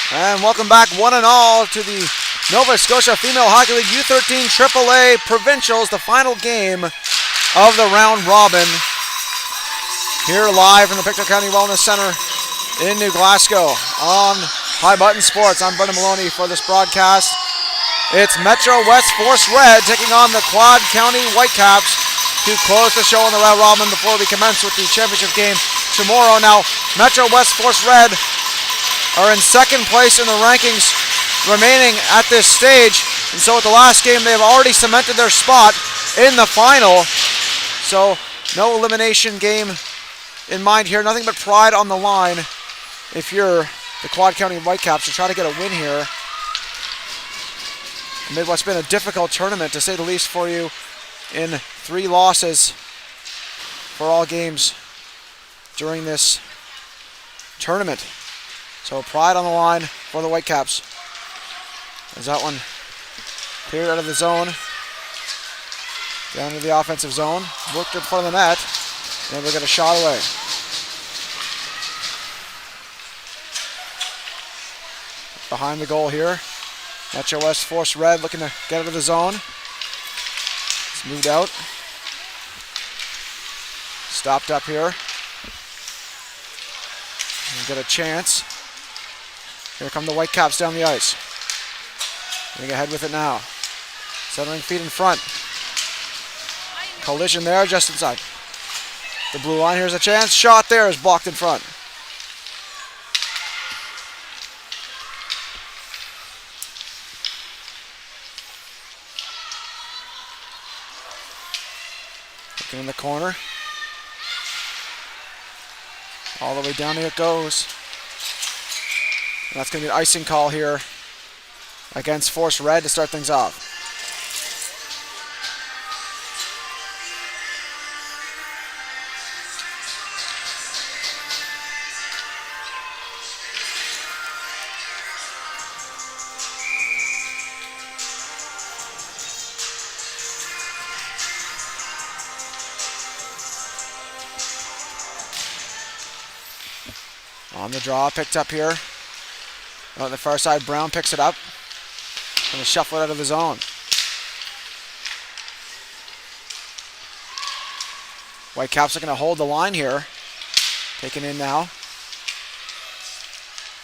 And welcome back one and all to the Nova Scotia Female Hockey League U13 AAA Provincials, the final game of the round robin. Here live from the Pictou County Wellness Center in New Glasgow on High Button Sports. I'm Brendan Maloney for this broadcast. It's Metro West Force Red taking on the Quad County Whitecaps to close the show on the round robin before we commence with the championship game tomorrow. Now, Metro West Force Red are in second place in the rankings remaining at this stage, and so at the last game they have already cemented their spot in the final. So no elimination game in mind here, nothing but pride on the line if you're the Quad County Whitecaps to try to get a win here amid what's been a difficult tournament to say the least for you, in 3 losses for all games during this tournament. So pride on the line for the Whitecaps. As that one cleared out of the zone, down to the offensive zone, worked in front of the net, and we'll get a shot away. Behind the goal here, Metro West Force Red looking to get out of the zone. It's moved out. Stopped up here. And get a chance. Here come the Whitecaps down the ice. Getting ahead with it now. Centering feet in front. Collision there just inside the blue line. Here's a chance. Shot there is blocked in front. Looking in the corner. All the way down here it goes. And that's going to be an icing call here against Force Red to start things off. On the draw, picked up here. On the far side, Brown picks it up. Going to shuffle it out of the zone. Whitecaps are going to hold the line here. Taken in now.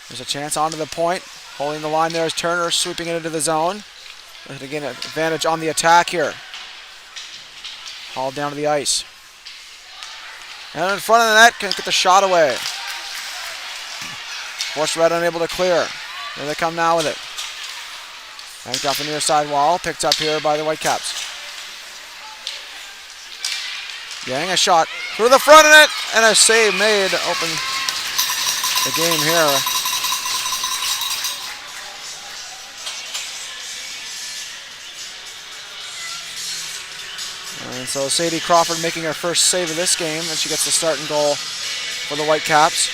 There's a chance onto the point. Holding the line there is Turner, sweeping it into the zone. Looking to get an advantage on the attack here. Hauled down to the ice. And in front of the net, can get the shot away. Force Red unable to clear. Here they come now with it. Banked off the near side wall. Picked up here by the Whitecaps. Yang a shot through the front of it, and a save made to open the game here. And so Sadie Crawford making her first save of this game, and she gets the starting goal for the Whitecaps.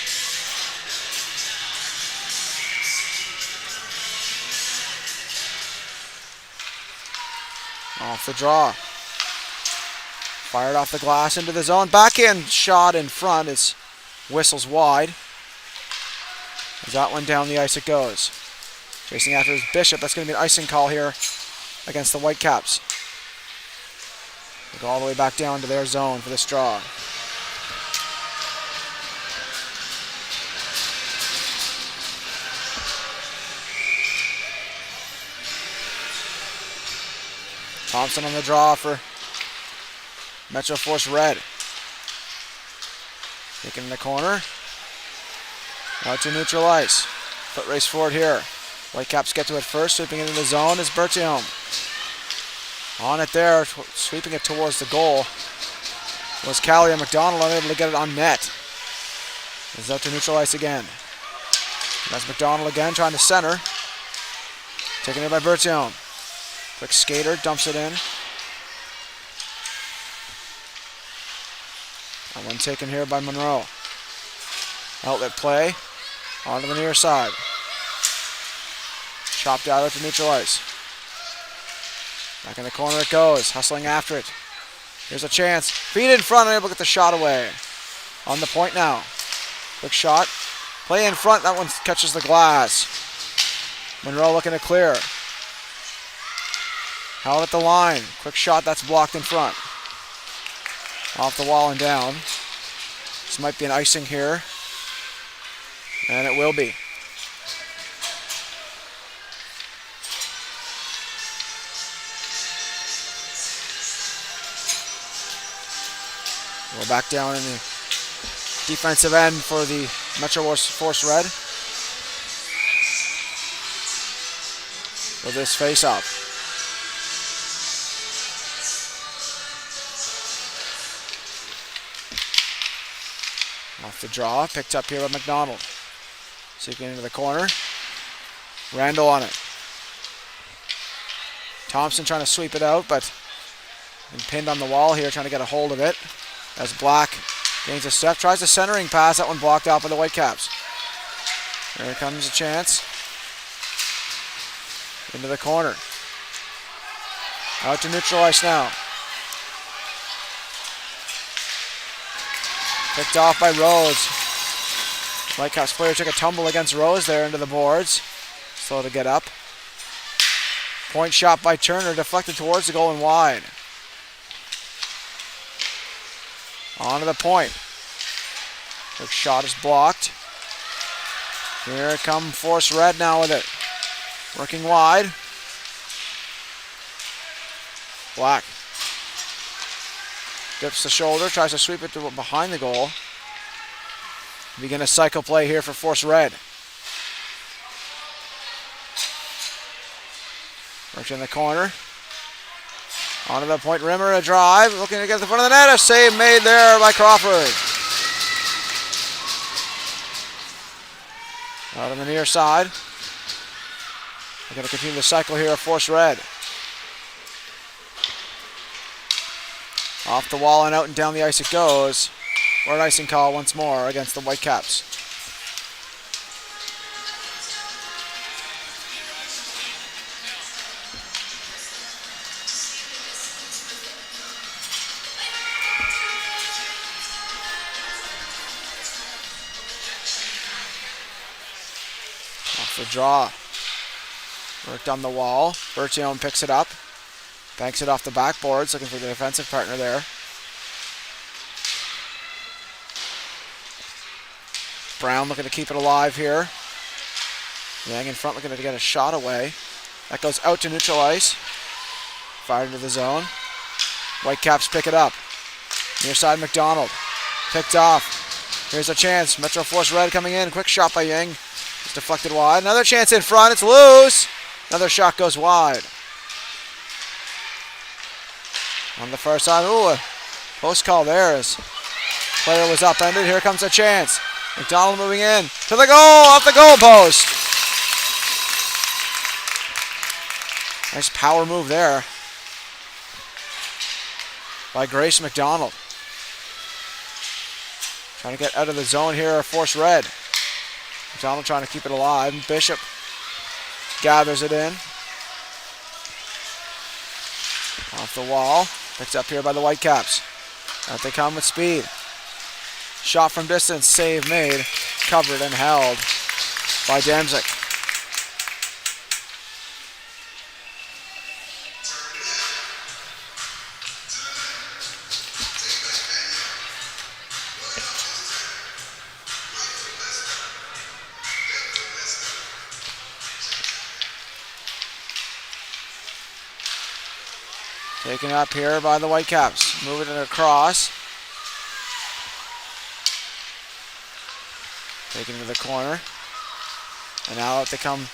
Off the draw. Fired off the glass into the zone. Backhand shot in front. It's whistles wide. As that one down the ice it goes. Chasing after his Bishop. That's going to be an icing call here against the Whitecaps. They go all the way back down to their zone for this draw. Thompson on the draw for Metro Force Red. Taking in the corner. Out to neutral ice. Foot race forward here. Whitecaps get to it first. Sweeping it into the zone is Bertium. On it there. Sweeping it towards the goal was Callie McDonald, unable to get it on net. It's out to neutral ice again. That's McDonald again trying to center. Taken in by Bertium. Quick skater, dumps it in. That one taken here by Monroe. Outlet play. Onto the near side. Chopped out to neutral ice. Back in the corner it goes. Hustling after it. Here's a chance. Feet in front, unable to get the shot away. On the point now. Quick shot. Play in front. That one catches the glass. Monroe looking to clear. Held at the line. Quick shot that's blocked in front. Off the wall and down. This might be an icing here. And it will be. We're back down in the defensive end for the Metro Force Red. For this face-off. Off the draw, picked up here by McDonald. Seeking into the corner. Randall on it. Thompson trying to sweep it out, but been pinned on the wall here, trying to get a hold of it. As Black gains a step, tries the centering pass, that one blocked out by the Whitecaps. Here comes a chance. Into the corner. Out to neutral ice now. Picked off by Rose. Whitecaps player took a tumble against Rose there into the boards. Slow to get up. Point shot by Turner, deflected towards the goal and wide. On to the point. Quick shot is blocked. Here come Force Red now with it. Working wide. Black. Dips the shoulder, tries to sweep it to behind the goal. Begin a cycle play here for Force Red. Works in the corner. Onto the point rimmer, a drive. Looking to get to the front of the net. A save made there by Crawford. Out on the near side. We're going to continue the cycle here of Force Red. Off the wall and out and down the ice it goes. For an icing call once more against the Whitecaps. Off the draw. Worked on the wall. Bertione picks it up. Banks it off the backboards, looking for the defensive partner there. Brown looking to keep it alive here. Yang in front looking to get a shot away. That goes out to neutral ice. Fired into the zone. Whitecaps pick it up. Near side McDonald. Picked off. Here's a chance. Metro Force Red coming in. Quick shot by Yang. It's deflected wide. Another chance in front. It's loose. Another shot goes wide. On the far side. Ooh, a post call there as player was upended. Here comes a chance. McDonald moving in to the goal, off the goal post. Nice power move there by Grace McDonald. Trying to get out of the zone here, Force Red. McDonald trying to keep it alive. Bishop gathers it in. Off the wall. Picked up here by the Whitecaps. Out they come with speed. Shot from distance, save made. Covered and held by Damzik. Taken up here by the Whitecaps. Moving it across. Taken to the corner. And now out they come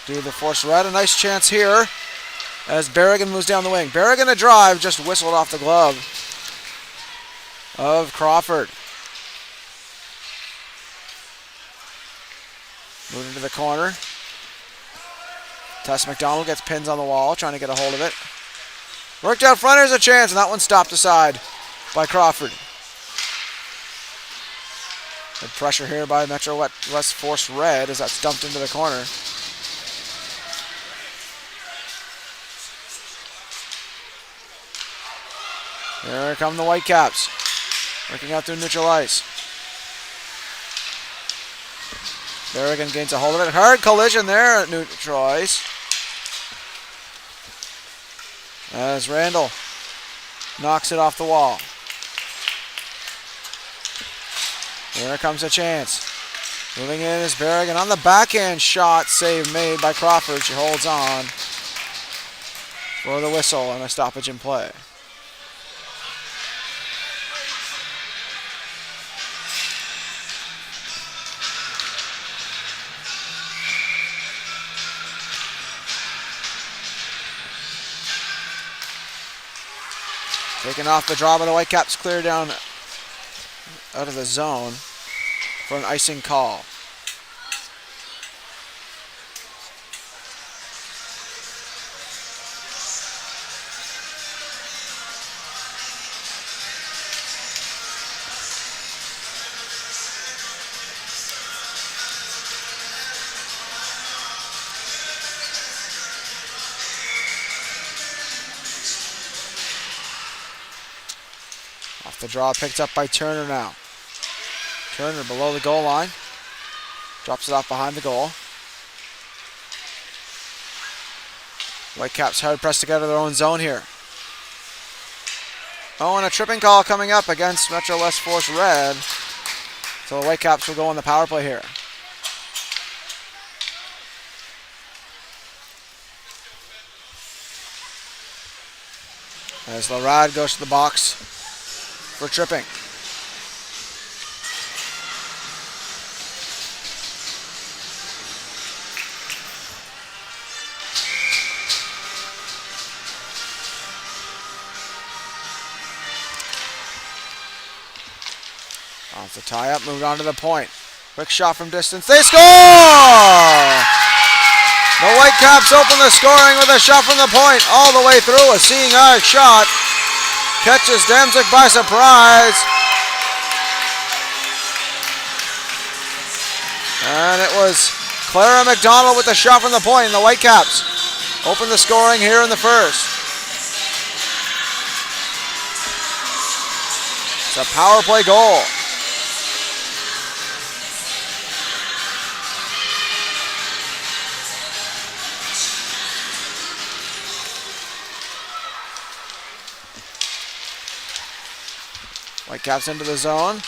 to the Force Red. A nice chance here as Berrigan moves down the wing. Berrigan a drive, just whistled off the glove of Crawford. Moving to the corner. Tess McDonald gets pins on the wall, trying to get a hold of it. Worked out front, here's a chance, and that one stopped aside by Crawford. Good pressure here by Metro West Force Red as that's dumped into the corner. Here come the Whitecaps. Working out through neutral ice. Berrigan gains a hold of it. Hard collision there at neutral ice. As Randall knocks it off the wall. Here comes a chance. Moving in is Berrigan on the backhand shot. Save made by Crawford. She holds on for the whistle and a stoppage in play. Taking off the draw by the Whitecaps, clear down out of the zone for an icing call. Off the draw, picked up by Turner now. Turner below the goal line. Drops it off behind the goal. Whitecaps hard pressed to get out of their own zone here. Oh, and a tripping call coming up against Metro West Force Red. So the Whitecaps will go on the power play here. As Larad goes to the box for tripping. Off the tie-up, moved on to the point. Quick shot from distance. They score! The Whitecaps open the scoring with a shot from the point all the way through. A seeing eye shot. Catches Demzik by surprise. And it was Clara McDonald with the shot from the point. And the Whitecaps open the scoring here in the first. It's a power play goal. Whitecaps into the zone.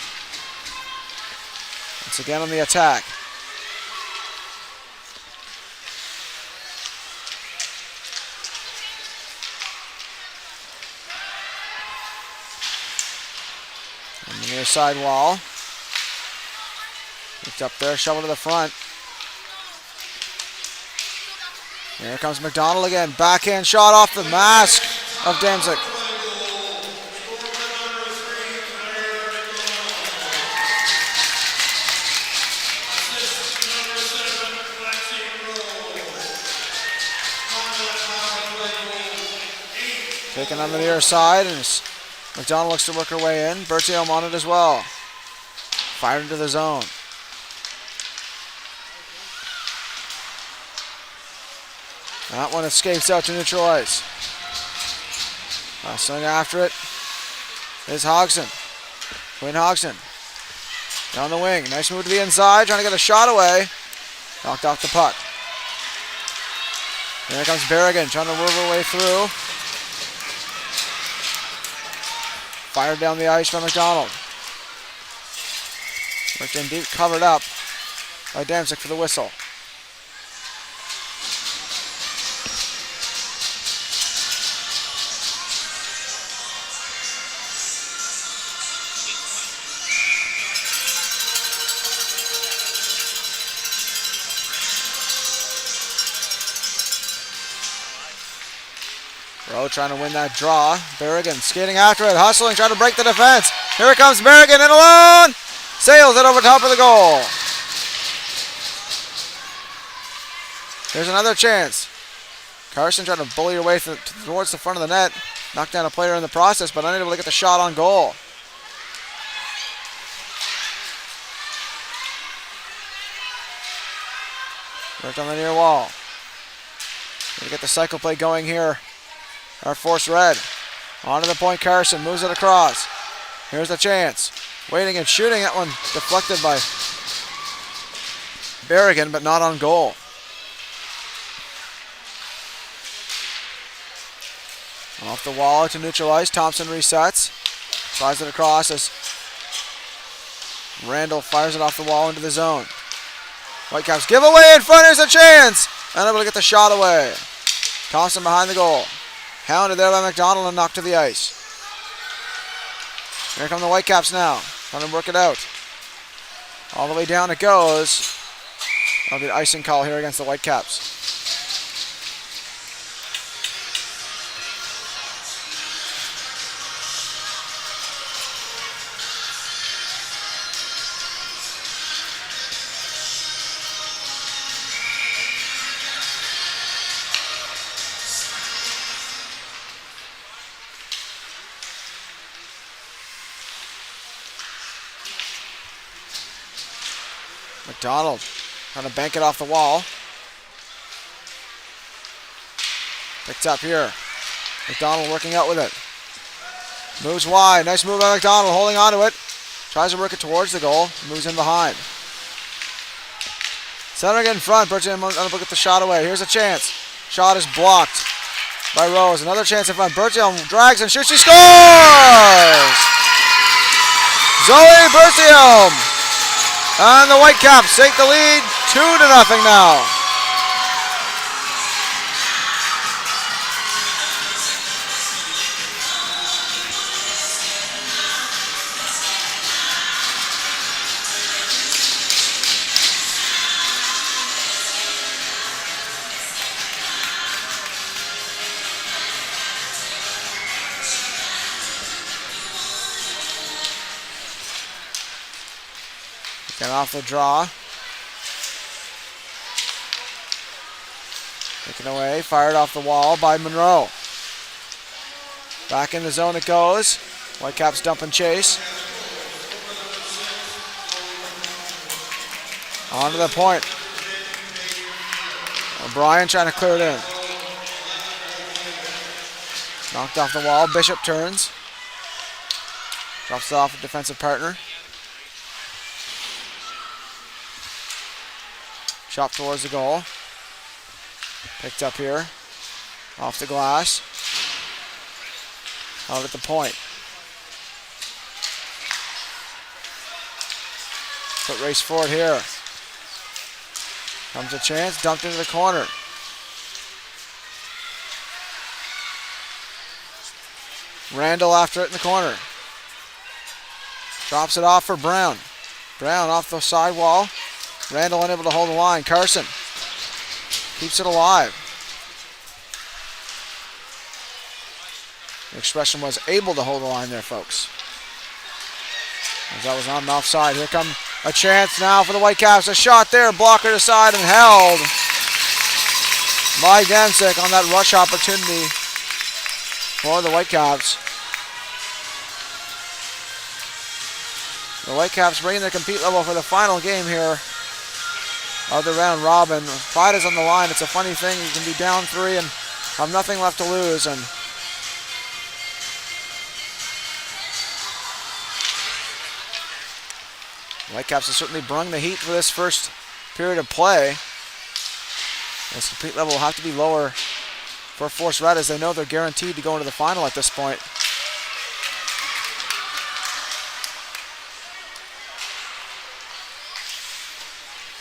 Once again on the attack. On the near side wall. Picked up there, shovel to the front. Here comes McDonald again. Backhand shot off the mask of Demzik. Taken on the near side, and McDonald looks to work her way in. Bertium on it as well. Fired into the zone. That one escapes out to neutral ice. Wrestling after it is Hodgson. Quinn Hodgson. Down the wing. Nice move to the inside, trying to get a shot away. Knocked off the puck. Here comes Berrigan, trying to move her way through. Fired down the ice by McDonald. Worked in deep, covered up by Demzik for the whistle. Rowe trying to win that draw. Berrigan skating after it, hustling, trying to break the defense. Here it comes Berrigan in alone. Sails it over top of the goal. Here's another chance. Carson trying to bully her way towards the front of the net. Knocked down a player in the process, but unable to get the shot on goal. Worked on the near wall. Gonna get the cycle play going here. Our Force Red. Onto the point, Carson moves it across. Here's the chance. Waiting and shooting. That one deflected by Berrigan, but not on goal. Off the wall to neutral ice. Thompson resets. Slides it across as Randall fires it off the wall into the zone. Whitecaps give away in front. Here's a chance. Unable to get the shot away. Thompson behind the goal. Hounded there by McDonald and knocked to the ice. Here come the Whitecaps now. Trying to work it out. All the way down it goes. That'll be an icing call here against the Whitecaps. McDonald trying to bank it off the wall. Picked up here. McDonald working out with it. Moves wide. Nice move by McDonald, holding on to it. Tries to work it towards the goal. Moves in behind. Center in front. Bertium unable to get the shot away. Here's a chance. Shot is blocked by Rose. Another chance in front. Bertium drags and shoots. He scores! Zoe Bertium! And the Whitecaps take the lead 2-0 now. Get off the draw. Taken away, fired off the wall by Monroe. Back in the zone it goes. Whitecaps dump and chase. On to the point. O'Brien trying to clear it in. Knocked off the wall. Bishop turns. Drops it off a defensive partner. Shot towards the goal. Picked up here. Off the glass. Out at the point. Foot race forward here. Comes a chance. Dumped into the corner. Randall after it in the corner. Drops it off for Brown. Brown off the side wall. Randall unable to hold the line. Carson keeps it alive. The expression was able to hold the line there, folks. As that was not an offside. Here come a chance now for the Whitecaps. A shot there. Blocker to side and held by Danzig on that rush opportunity for the Whitecaps. The Whitecaps bringing their compete level for the final game here of the round robin. Pride is on the line. It's a funny thing. You can be down 3 and have nothing left to lose. And the Whitecaps have certainly brung the heat for this first period of play. This compete level will have to be lower for Force Red, as they know they're guaranteed to go into the final at this point.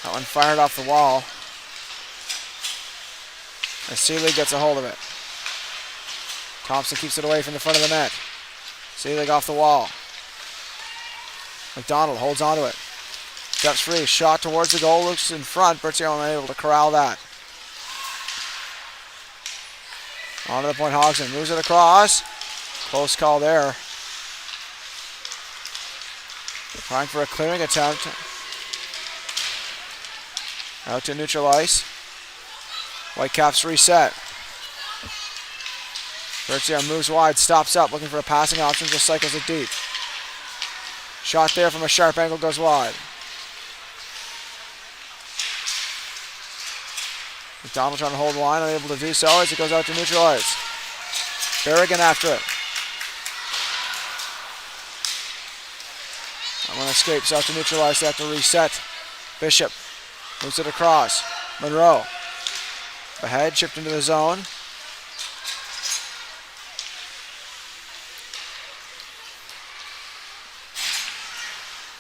That one fired off the wall. As Seelig gets a hold of it. Thompson keeps it away from the front of the net. Seelig off the wall. McDonald holds onto it. Steps free. Shot towards the goal. Looks in front. Bertium unable to corral that. On to the point. Hodgson moves it across. Close call there. Trying for a clearing attempt. Out to neutral ice. Whitecaps reset. Bertium moves wide, stops up, looking for a passing option, just cycles it deep. Shot there from a sharp angle, goes wide. McDonald trying to hold the line, unable to do so as it goes out to neutral ice. Berrigan after it. That one escapes out to neutral ice. They have to reset. Bishop Moves it across. Monroe. Ahead, chipped into the zone.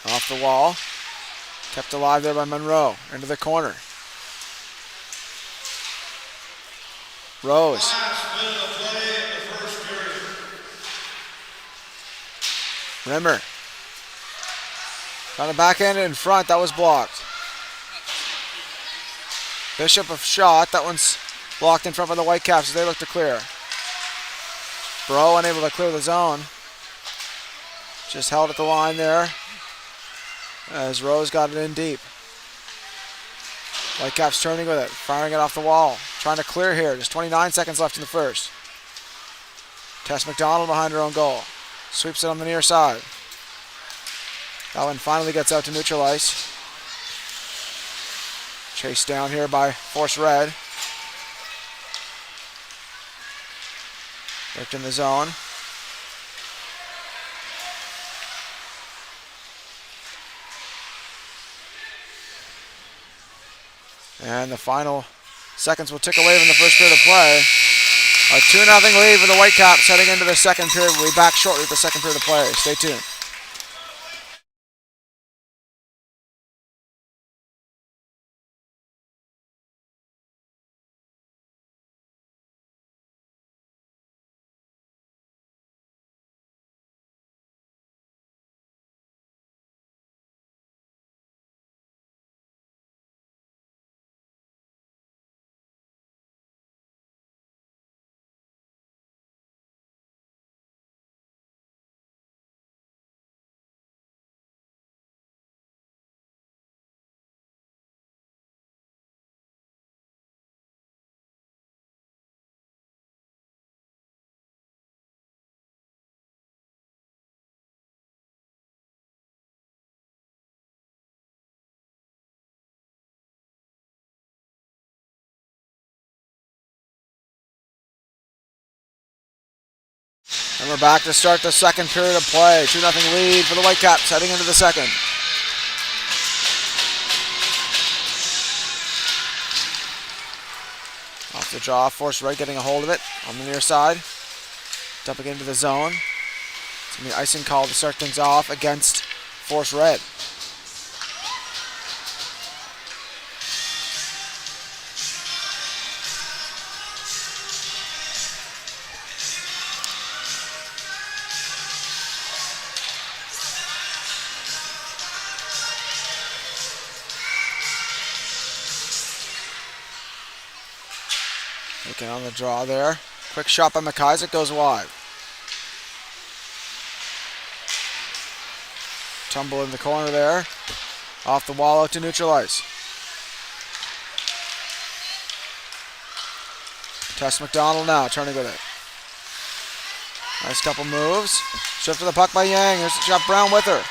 Off the wall. Kept alive there by Monroe. Into the corner. Rose. Rimmer. Trying to backhand it in front. That was blocked. Bishop a shot. That one's blocked in front by the Whitecaps as they look to clear. Bro unable to clear the zone. Just held at the line there as Rose got it in deep. Whitecaps turning with it, firing it off the wall. Trying to clear here. Just 29 seconds left in the first. Tess McDonald behind her own goal. Sweeps it on the near side. That one finally gets out to neutral ice. Chased down here by Force Red. Worked in the zone. And the final seconds will tick away from the first period of play. A 2-0 lead for the Whitecaps heading into the second period. We'll be back shortly with the second period of play. Stay tuned. And we're back to start the second period of play. 2-0 lead for the Whitecaps heading into the second. Off the draw, Force Red getting a hold of it on the near side. Dumping into the zone. It's going to be icing call to start things off against Force Red. Looking on the draw there. Quick shot by McIsaac goes wide. Tumble in the corner there. Off the wall out to neutral ice. Tess McDonald now turning with it. Nice couple moves. Shift to the puck by Yang. Here's the shot, Brown with her.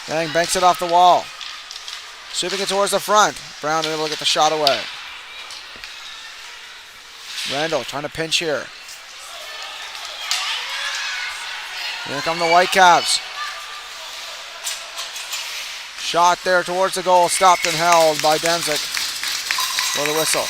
Yang banks it off the wall. Sweeping it towards the front. Brown able to get the shot away. Randall trying to pinch here. Here come the Whitecaps. Shot there towards the goal, stopped and held by Demzik for the whistle.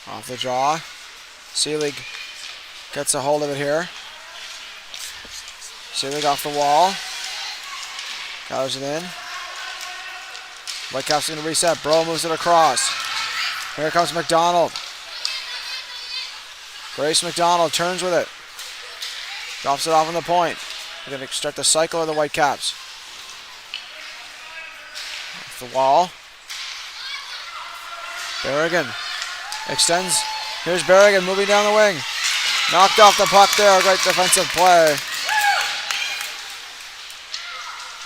Off the draw. Seelig gets a hold of it here. Seelig off the wall. Gathers it in. Whitecaps going to reset. Bro moves it across. Here comes McDonald. Grace McDonald turns with it. Drops it off on the point. We're going to start the cycle of the Whitecaps. Off the wall. Berrigan extends. Here's Berrigan moving down the wing. Knocked off the puck there. Great defensive play.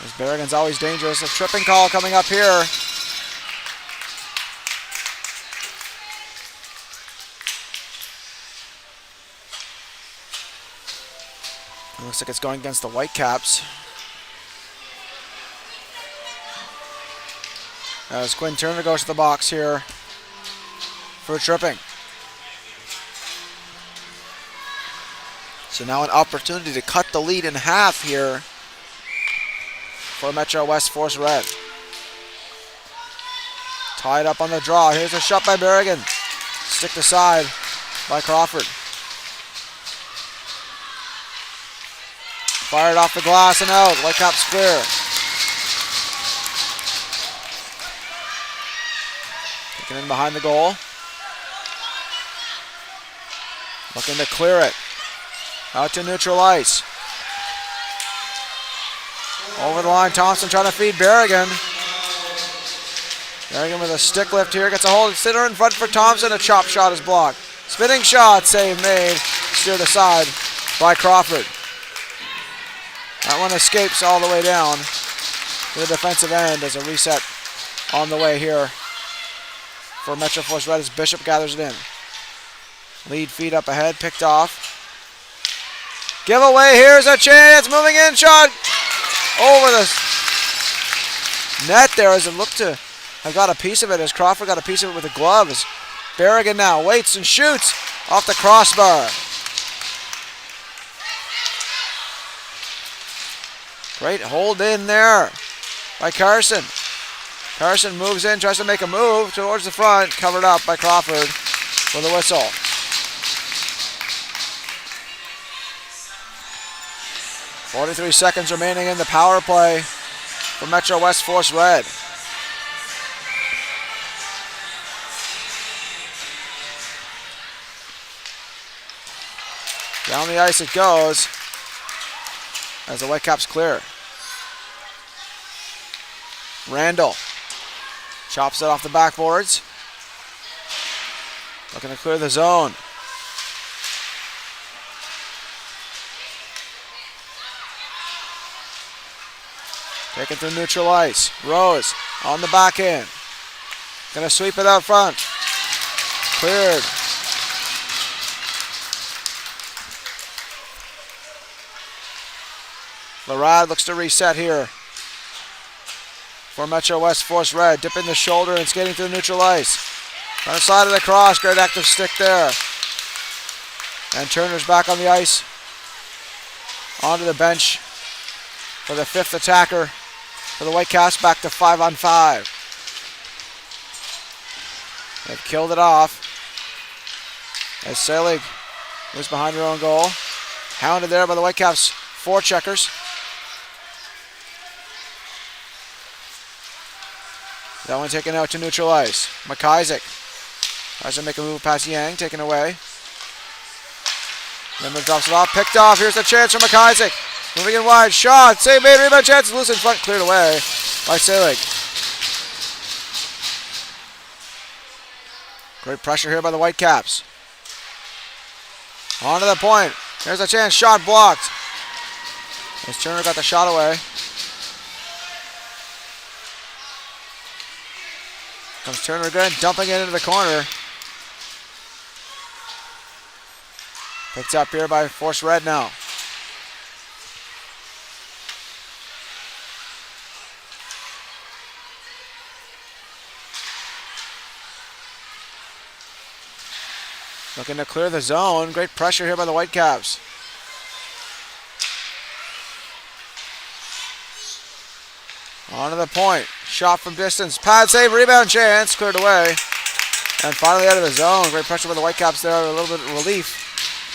As Berrigan's always dangerous. A tripping call coming up here. Looks like it's going against the Whitecaps. As Quinn Turner goes to the box here for tripping. So now an opportunity to cut the lead in half here for Metro West Force Red. Tied up on the draw. Here's a shot by Berrigan. Sticked aside by Crawford. Fired off the glass and out. Whitecaps clear. Taken in behind the goal. Looking to clear it. Out to neutral ice. Over the line, Thompson trying to feed Berrigan. Berrigan with a stick lift here. Gets a hold. Sitter in front for Thompson. A chop shot is blocked. Spinning shot. Save made. Steered aside by Crawford. That one escapes all the way down to the defensive end as a reset on the way here for Metro Force Red as Bishop gathers it in. Lead feed up ahead. Picked off. Giveaway. Here's a chance. Moving in. Shot over the net there as it looked to have got a piece of it, as Crawford got a piece of it with the glove. As Berrigan now waits and shoots off the crossbar. Great hold in there by Carson. Carson moves in, tries to make a move towards the front, covered up by Crawford with a whistle. .43 seconds remaining in the power play for Metro West Force Red. Down the ice it goes as the Whitecaps clear. Randall chops it off the backboards. Looking to clear the zone. Taken through neutral ice. Rose on the back end. Gonna sweep it out front. Cleared. Larad looks to reset here for Metro West Force Red. Dipping the shoulder and skating through neutral ice. On the side of the cross. Great active stick there. And Turner's back on the ice. Onto the bench for the fifth attacker for the Whitecaps, back to 5-on-5. They've killed it off as Selig moves behind her own goal. Hounded there by the Whitecaps forecheckers. That one taken out to neutral ice. McIsaac tries to make a move past Yang, taken away. Limmer drops it off, picked off. Here's the chance for McIsaac. Moving in wide, shot, save made, rebound chance, loose in front, cleared away by Selig. Great pressure here by the Whitecaps. On to the point. There's a chance, shot blocked. As Turner got the shot away. Comes Turner again, dumping it into the corner. Picked up here by Force Red now. Looking to clear the zone. Great pressure here by the Whitecaps. On to the point. Shot from distance. Pad save, rebound chance. Cleared away. And finally out of the zone. Great pressure by the Whitecaps there. A little bit of relief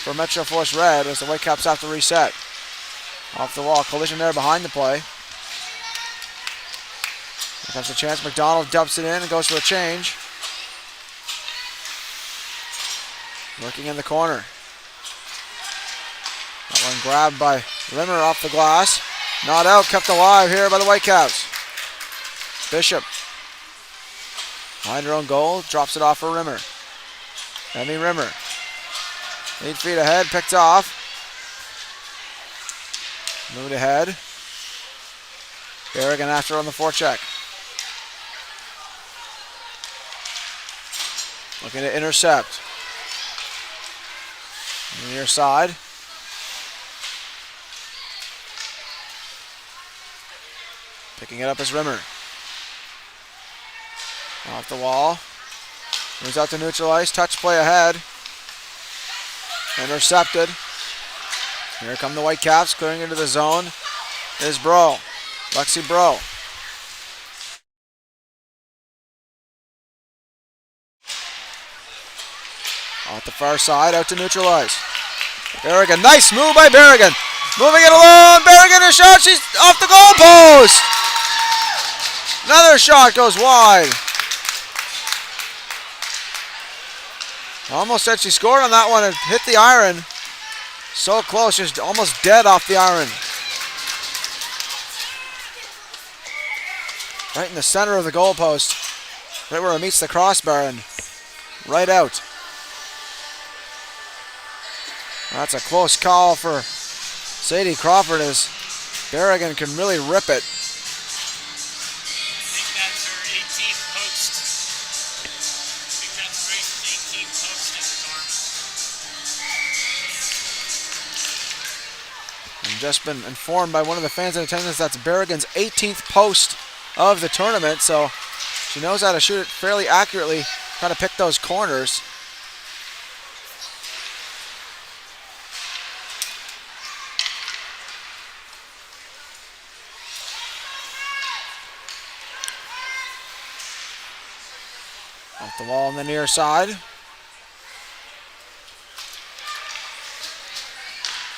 for Metro Force Red as the Whitecaps have to reset. Off the wall. Collision there behind the play. Here comes the chance. McDonald dumps it in and goes for a change. Working in the corner. That one grabbed by Rimmer off the glass. Not out, kept alive here by the Whitecaps. Bishop. Behind her own goal, drops it off for Rimmer. Emmy Rimmer. 8 feet ahead, picked off. Moved ahead. Berrigan after on the forecheck. Looking to intercept. On the near side. Picking it up is Rimmer. Off the wall. Moves out to neutral ice. Touch play ahead. Intercepted. Here come the Whitecaps. Clearing into the zone is Bro. Lexi Bro. Off the far side, out to neutral ice. Berrigan, nice move by Berrigan. Moving it along, Berrigan, a shot, she's off the goal post. Another shot goes wide. Almost said she scored on that one and hit the iron. So close, just almost dead off the iron. Right in the center of the goal post. Right where it meets the crossbar and right out. That's a close call for Sadie Crawford as Berrigan can really rip it. I think that's her 18th post. I think that's Grace's 18th post in the tournament. I've just been informed by one of the fans in attendance that's Berrigan's 18th post of the tournament, so she knows how to shoot it fairly accurately, trying to pick those corners. Off the wall on the near side.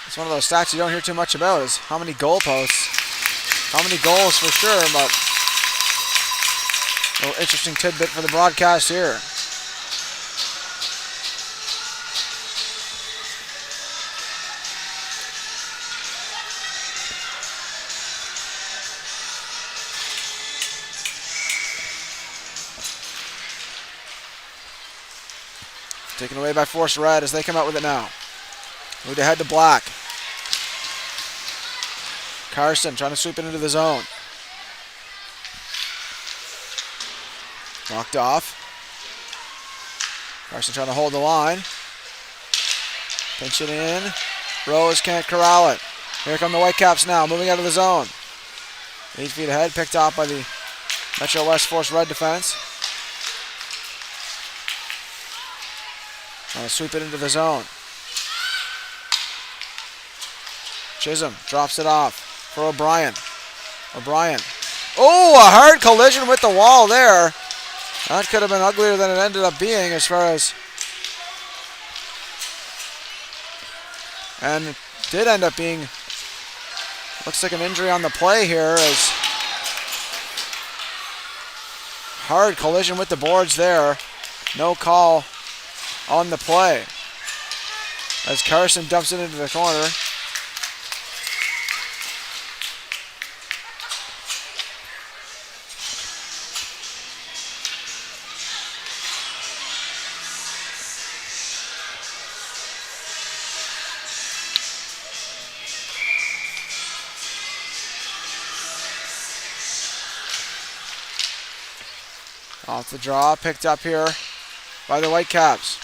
It's one of those stats you don't hear too much about is how many goal posts. How many goals for sure, but a little interesting tidbit for the broadcast here. Taken away by Force Red as they come out with it now. Move ahead to Black. Carson trying to sweep it into the zone. Knocked off. Carson trying to hold the line. Pinch it in. Rose can't corral it. Here come the Whitecaps now, moving out of the zone. 8 feet ahead, picked off by the Metro West Force Red defense. Trying to sweep it into the zone. Chisholm drops it off for O'Brien. O'Brien. Oh, a hard collision with the wall there. That could have been uglier than it ended up being as far as... And did end up being... Looks like an injury on the play here as... Hard collision with the boards there. No call on the play. As Carson dumps it into the corner. Off the draw, picked up here by the Whitecaps.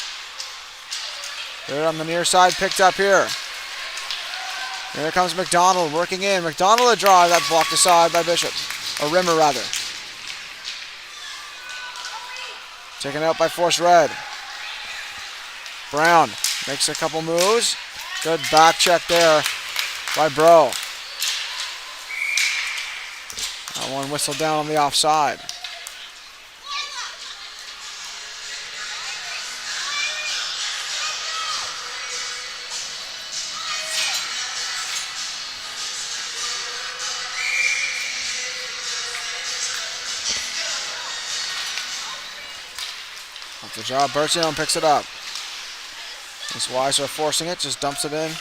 They're on the near side, picked up here. Here comes McDonald working in. McDonald a draw, that blocked aside by Bishop. Or Rimmer rather. Taken out by Force Red. Brown makes a couple moves. Good back check there by Bro. That one whistled down on the offside. Off the job, Bertillon picks it up. This Weiser forcing it, just dumps it in.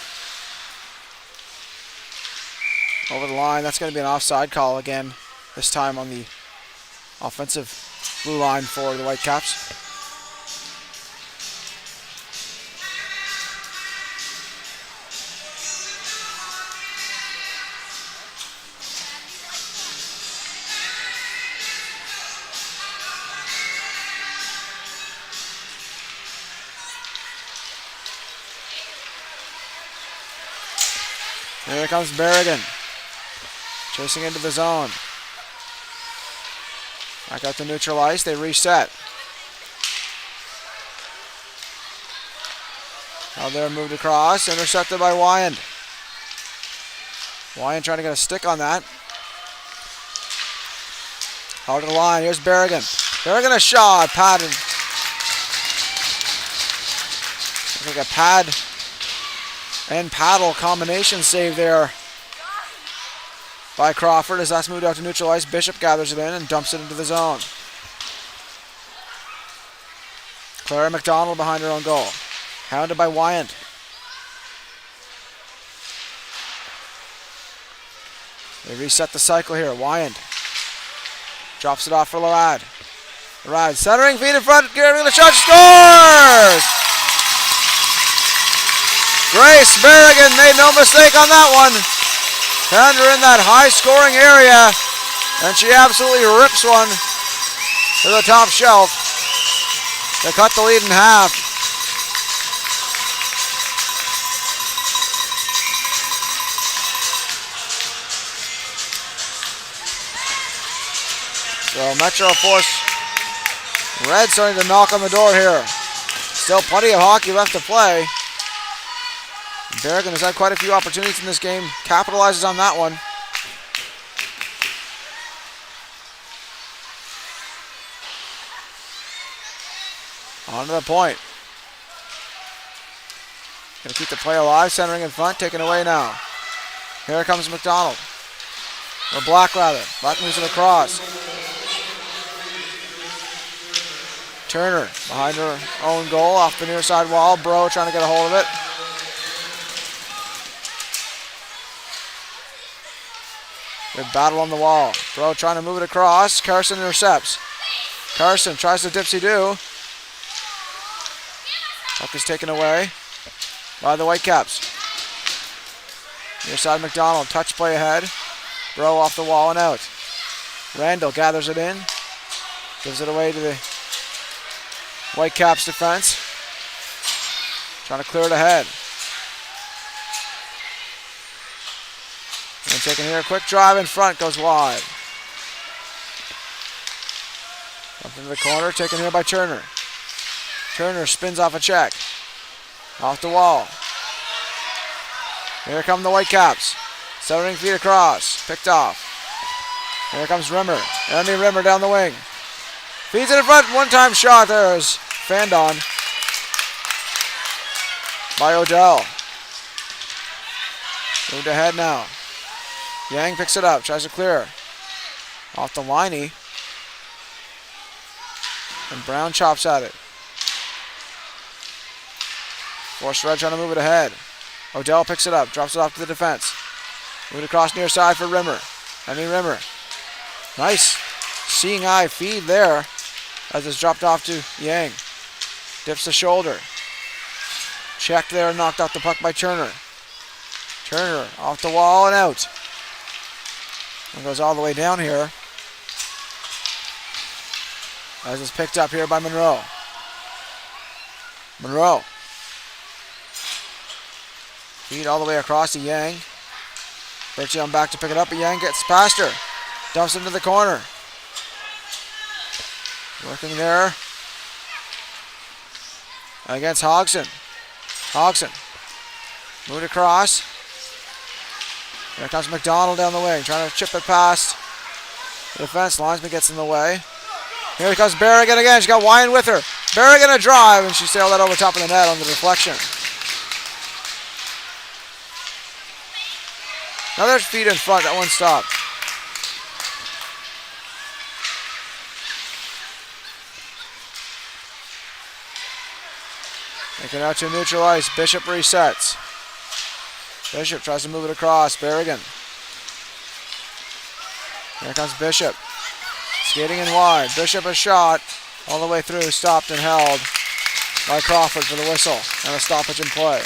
Over the line, that's going to be an offside call again, this time on the offensive blue line for the Whitecaps. Here comes Berrigan. Chasing into the zone. Back out to neutral ice. They reset. Now they're moved across. Intercepted by Wyand. Wyand trying to get a stick on that. Out to the line. Here's Berrigan. Berrigan a shot. Padded. Looks like a pad and paddle combination save there by Crawford as that's moved out to neutral ice. Bishop gathers it in and dumps it into the zone. Clara McDonald behind her own goal. Hounded by Wyand. They reset the cycle here. Wyand drops it off for Larad. Larad centering, feet in front, giving the shot, scores! Grace Berrigan made no mistake on that one. Found her in that high-scoring area, and she absolutely rips one to the top shelf to cut the lead in half. So Metro Force Red starting to knock on the door here. Still plenty of hockey left to play. Berrigan has had quite a few opportunities in this game. Capitalizes on that one. On to the point. Gonna keep the play alive. Centering in front. Taken away now. Here comes McDonald. Or Black rather. Black moves it across. Turner behind her own goal off the near side wall. Bro trying to get a hold of it. Good battle on the wall. Bro trying to move it across. Carson intercepts. Carson tries to dipsy-do. Puck is taken away by the Whitecaps. Near side McDonald. Touch play ahead. Bro off the wall and out. Randall gathers it in. Gives it away to the Whitecaps defense. Trying to clear it ahead. And taking here, a quick drive in front, goes wide. Up into the corner, taken here by Turner. Turner spins off a check. Off the wall. Here come the Whitecaps. 7 feet across, picked off. Here comes Rimmer. Andy Rimmer down the wing. Feeds it in front, one-time shot there is fanned on by Odell. Moved ahead now. Yang picks it up, tries to clear. Off the liney. And Brown chops at it. Force Red trying to move it ahead. Odell picks it up, drops it off to the defense. Move it across near side for Rimmer. Andy Rimmer. Nice seeing eye feed there as it's dropped off to Yang. Dips the shoulder. Checked there and knocked off the puck by Turner. Turner off the wall and out. And goes all the way down here. As it's picked up here by Monroe. Monroe. Feed all the way across to Yang. Bertillon back to pick it up, but Yang gets past her. Dumps into the corner. Working there against Hodgson. Hodgson. Moved across. There comes McDonald down the wing, trying to chip it past the defense. Linesman gets in the way. Here comes Berrigan again. She's got Wyand with her. Berrigan a drive, and she sailed that over top of the net on the deflection. Another feed in front. That one stopped. Making out to neutral ice. Bishop resets. Bishop tries to move it across. Berrigan. Here comes Bishop. Skating in wide. Bishop a shot all the way through. Stopped and held by Crawford for the whistle. And a stoppage in play.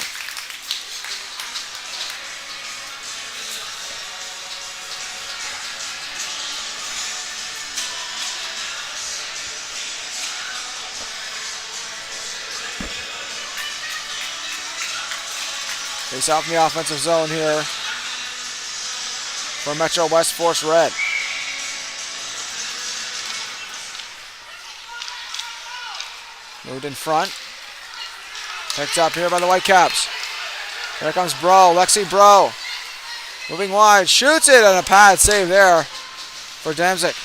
Face off in the offensive zone here for Metro West Force Red. Moved in front. Picked up here by the Whitecaps. Here comes Bro, Lexi Bro. Moving wide, shoots it, and a pad save there for Damzik.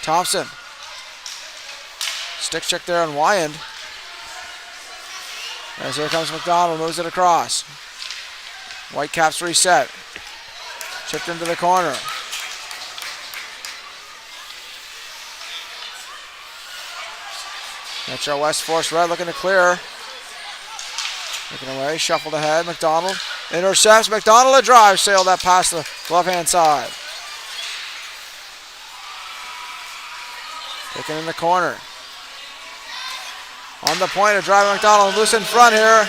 Thompson. Stick check there on Wyand. As here comes McDonald, moves it across. Whitecaps reset. Chipped into the corner. Metro West Force Red looking to clear. Looking away, shuffled ahead. McDonald intercepts. McDonald a drive, sailed that past the left hand side. Picking in the corner. On the point of driving McDonald, loose in front here.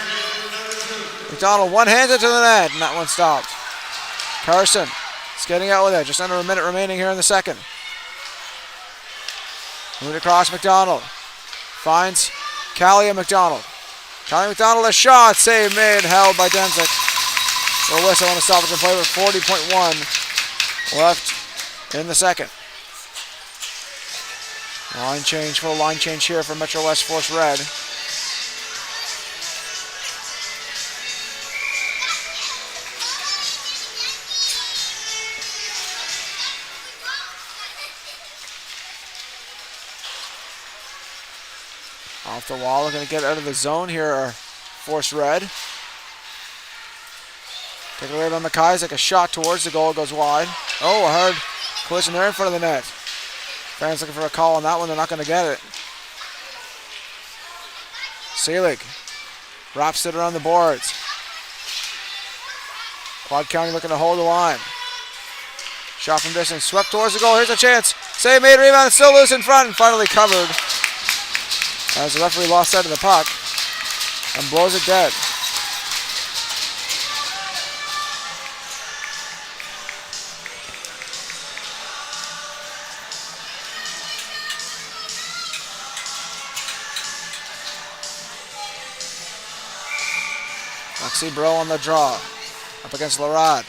McDonald one-handed to the net, and that one stopped. Carson is getting out with it. Just under a minute remaining here in the second. Moved across McDonald. Finds Callie and McDonald. Callie McDonald a shot. Save made, held by Damzik. Little whistle on the stoppage and play with 40.1 left in the second. Line change, full line change here for Metro West Force Red. Off the wall, looking to get out of the zone here, Force Red. Take it away by McIsaac, a shot towards the goal, goes wide. Oh, a hard collision there in front of the net. Fans looking for a call on that one, they're not going to get it. Selig wraps it around the boards. Quad County looking to hold the line. Shot from distance, swept towards the goal, here's a chance. Save made, rebound, still loose in front, and finally covered. As the referee lost sight of the puck and blows it dead. Lexi Bro on the draw. Up against Larad.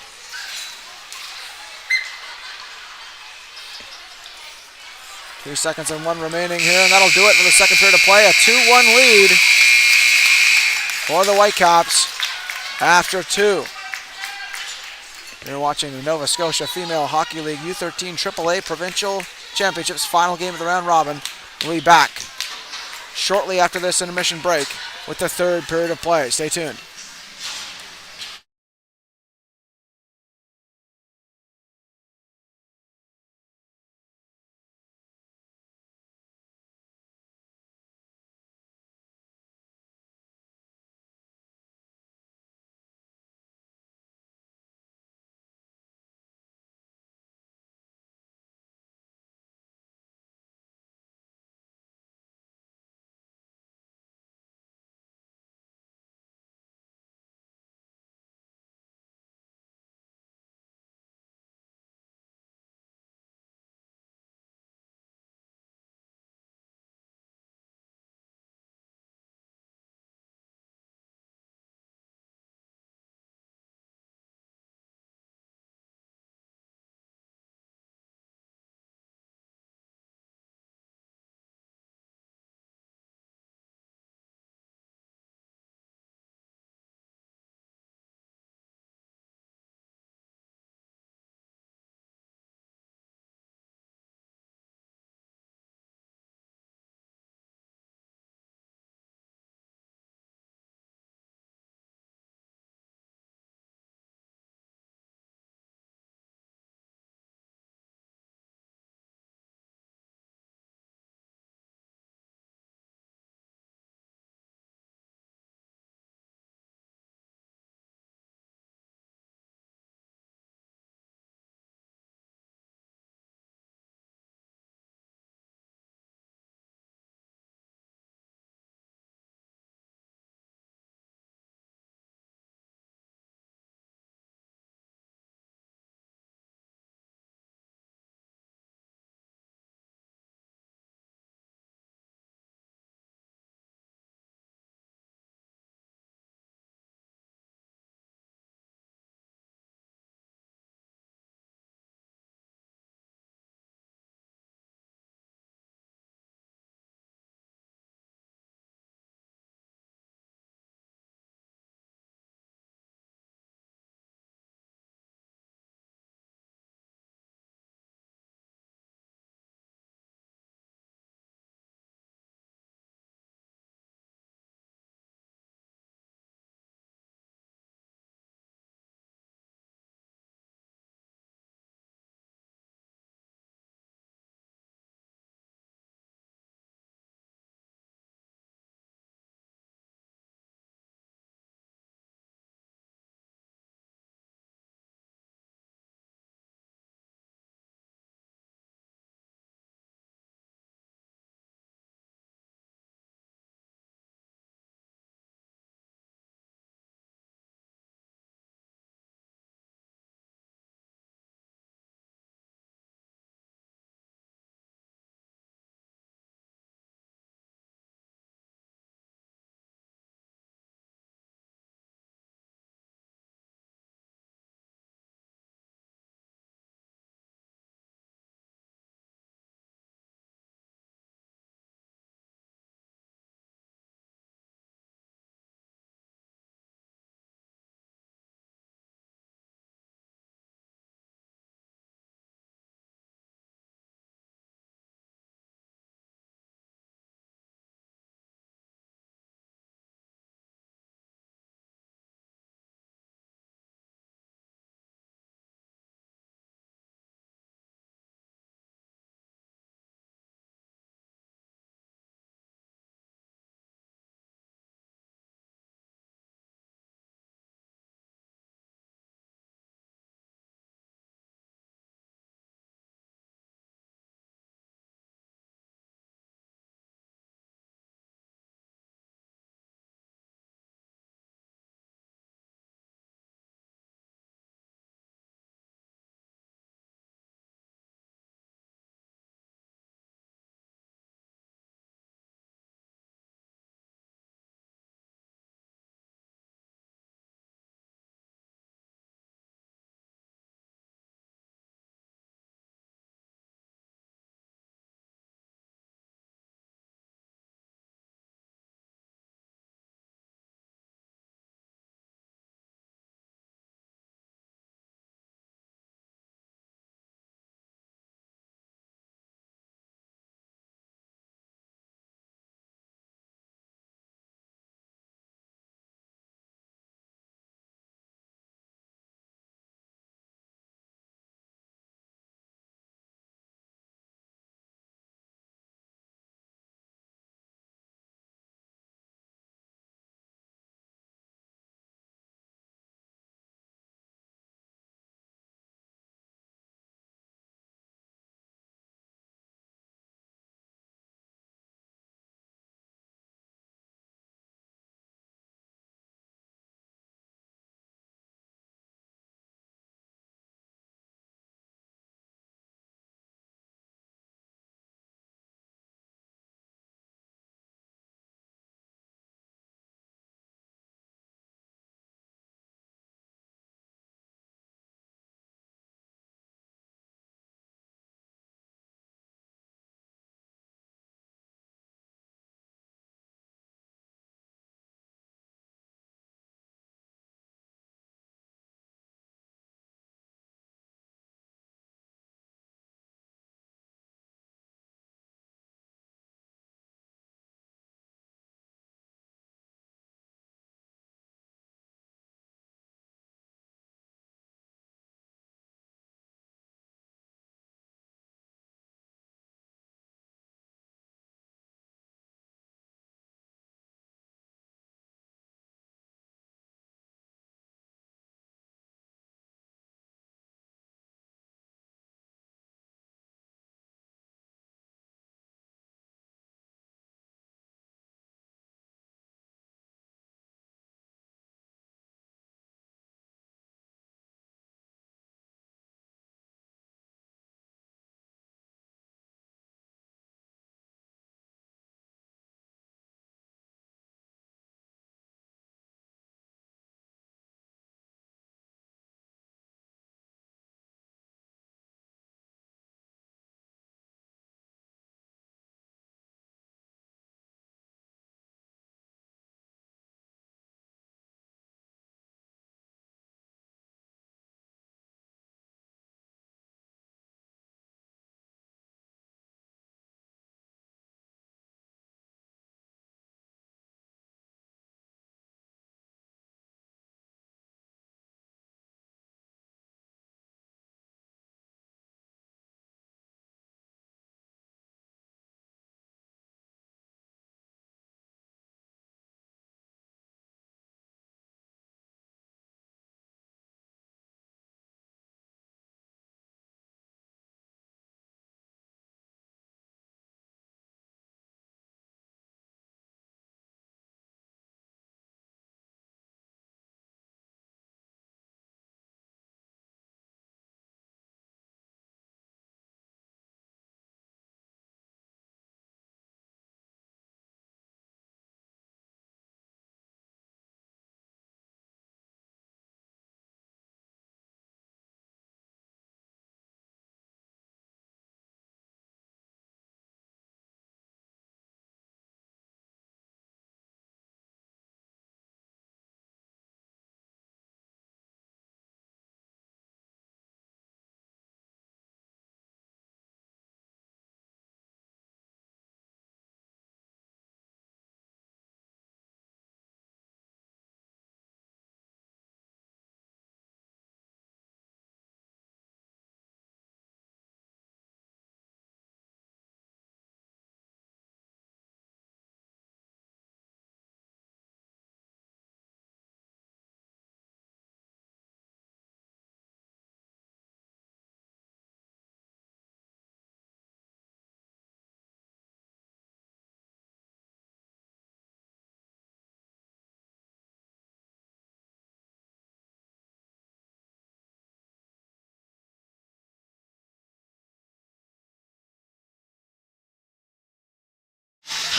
Two seconds and one remaining here, and that'll do it for the second period of play. A 2-1 lead for the Whitecaps after two. You're watching the Nova Scotia Female Hockey League U13 AAA Provincial Championships final game of the round robin. We'll be back shortly after this intermission break with the third period of play. Stay tuned.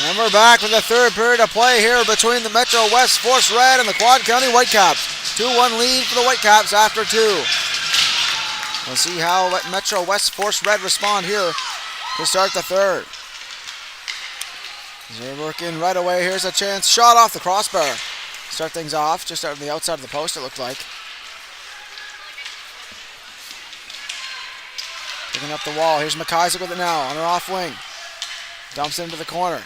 And we're back with the third period of play here between the Metro West Force Red and the Quad County Whitecaps. 2-1 lead for the Whitecaps after 2. We'll see how Metro West Force Red respond here to start the third. They're working right away. Here's a chance. Shot off the crossbar. Start things off. Just out on the outside of the post, it looked like. Picking up the wall. Here's McIsaac with it now on her off wing. Dumps it into the corner.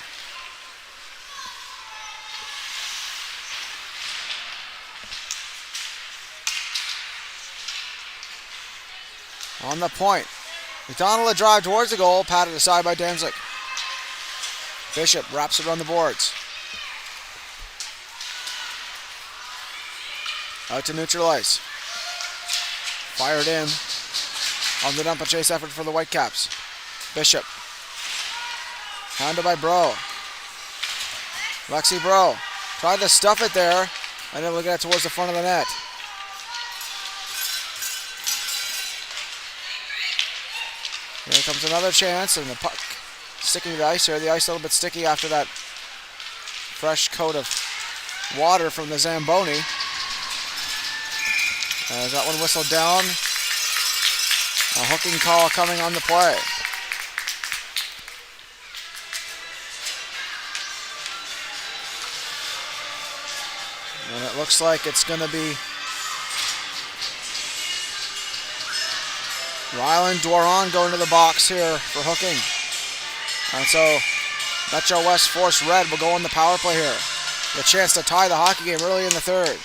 On the point. McDonald a drive towards the goal, patted aside by Danzig. Bishop wraps it on the boards. Out to neutralize. Fired in. On the dump and chase effort for the Whitecaps. Bishop. Handled by Bro. Lexi Bro. Tried to stuff it there. And then look at it towards the front of the net. Here comes another chance, and the puck sticking to the ice here. The ice a little bit sticky after that fresh coat of water from the Zamboni. As that one whistled down. A hooking call coming on the play. And it looks like it's going to be Rylan Dworon going to the box here for hooking. And so Metro West Force Red will go on the power play here. The chance to tie the hockey game early in the third.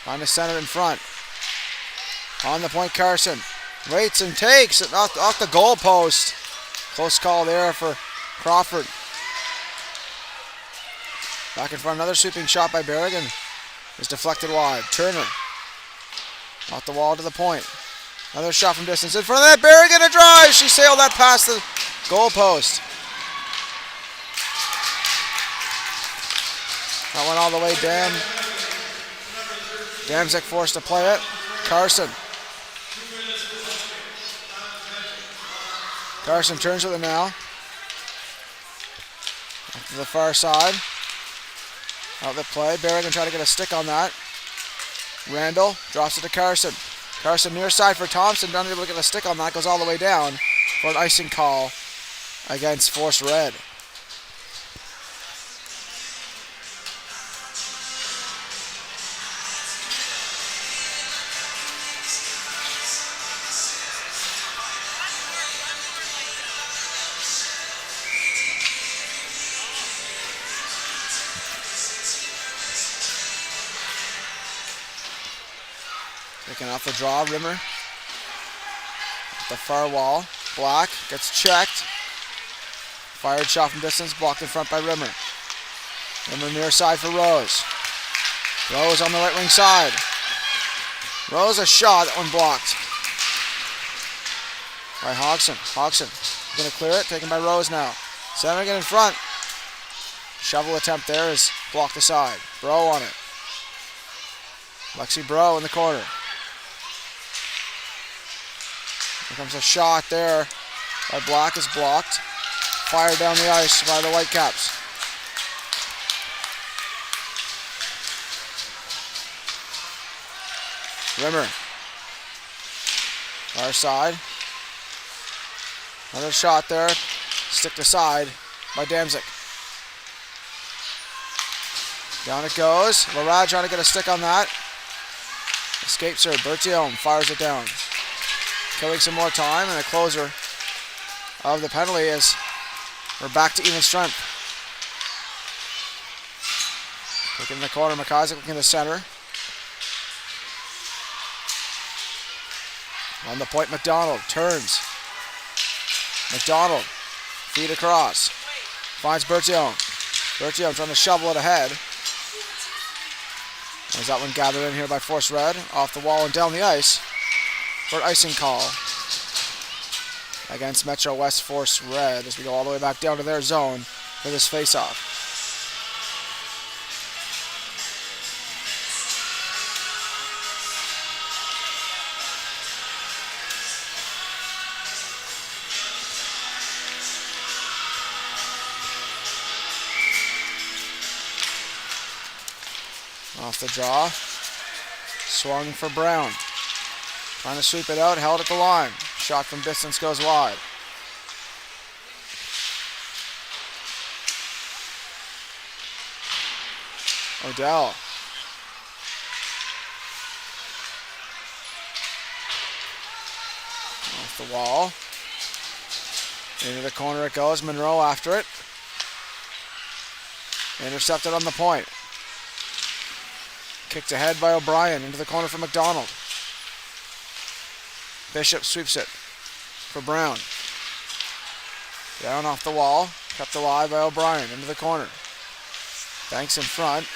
Trying to center in front. On the point, Carson. Waits and takes it off the goal post. Close call there for Crawford. Back in front, another sweeping shot by Berrigan. Is deflected wide. Turner. Off the wall to the point. Another shot from distance. In front of that, Berrigan a drive. She sailed that past the goal post. That went all the way down. Damzik forced to play it. Carson. Carson turns with it now. Off to the far side. Out the play. Berrigan trying to get a stick on that. Randall drops it to Carson. Carson near side for Thompson. Not able to get a stick on that. Goes all the way down for an icing call against Force Red. Taking off the draw, Rimmer. At the far wall. Black gets checked. Fired shot from distance, blocked in front by Rimmer. Rimmer near side for Rose. Rose on the right wing side. Rose a shot, that one blocked. By Hodgson. Hodgson going to clear it, taken by Rose now. Centering it in front. Shovel attempt there is blocked aside. Bro on it. Lexi Bro in the corner. Here comes a shot there by Black, is blocked. Fired down the ice by the Whitecaps. Rimmer. Far side. Another shot there. Sticked aside by Damzik. Down it goes. Larad trying to get a stick on that. Escapes her. Bertium fires it down. Killing some more time, and a closer of the penalty as we're back to even strength. Looking in the corner, McIsaac looking in the center. On the point, McDonald turns. McDonald, feet across. Finds Bertium. Bertium trying to shovel it ahead. There's that one gathered in here by Force Red. Off the wall and down the ice for an icing call against Metro West Force Red as we go all the way back down to their zone for this face-off. the draw. Swung for Brown. Trying to sweep it out, held at the line. Shot from distance goes wide. Odell. Off the wall. Into the corner it goes. Monroe after it. Intercepted on the point. Kicked ahead by O'Brien. Into the corner for McDonald. Bishop sweeps it for Brown. Down off the wall. Kept alive by O'Brien. Into the corner. Banks in front.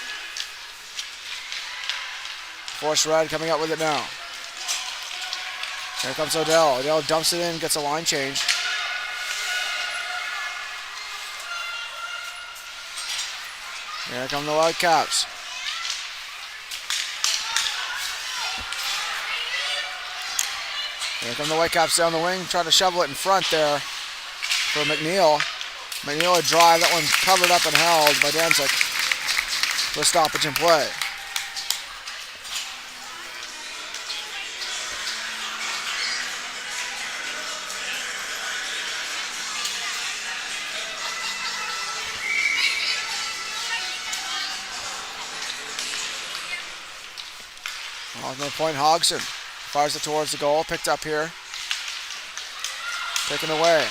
Force Red coming up with it now. Here comes Odell. Odell dumps it in, gets a line change. Here come the Whitecaps. Here come the Whitecaps down the wing. Try to shovel it in front there for McNeil. McNeil a drive. That one covered up and held by Danzig for a stoppage in play. On the point, Hodgson fires it towards the goal. Picked up here. Taken away.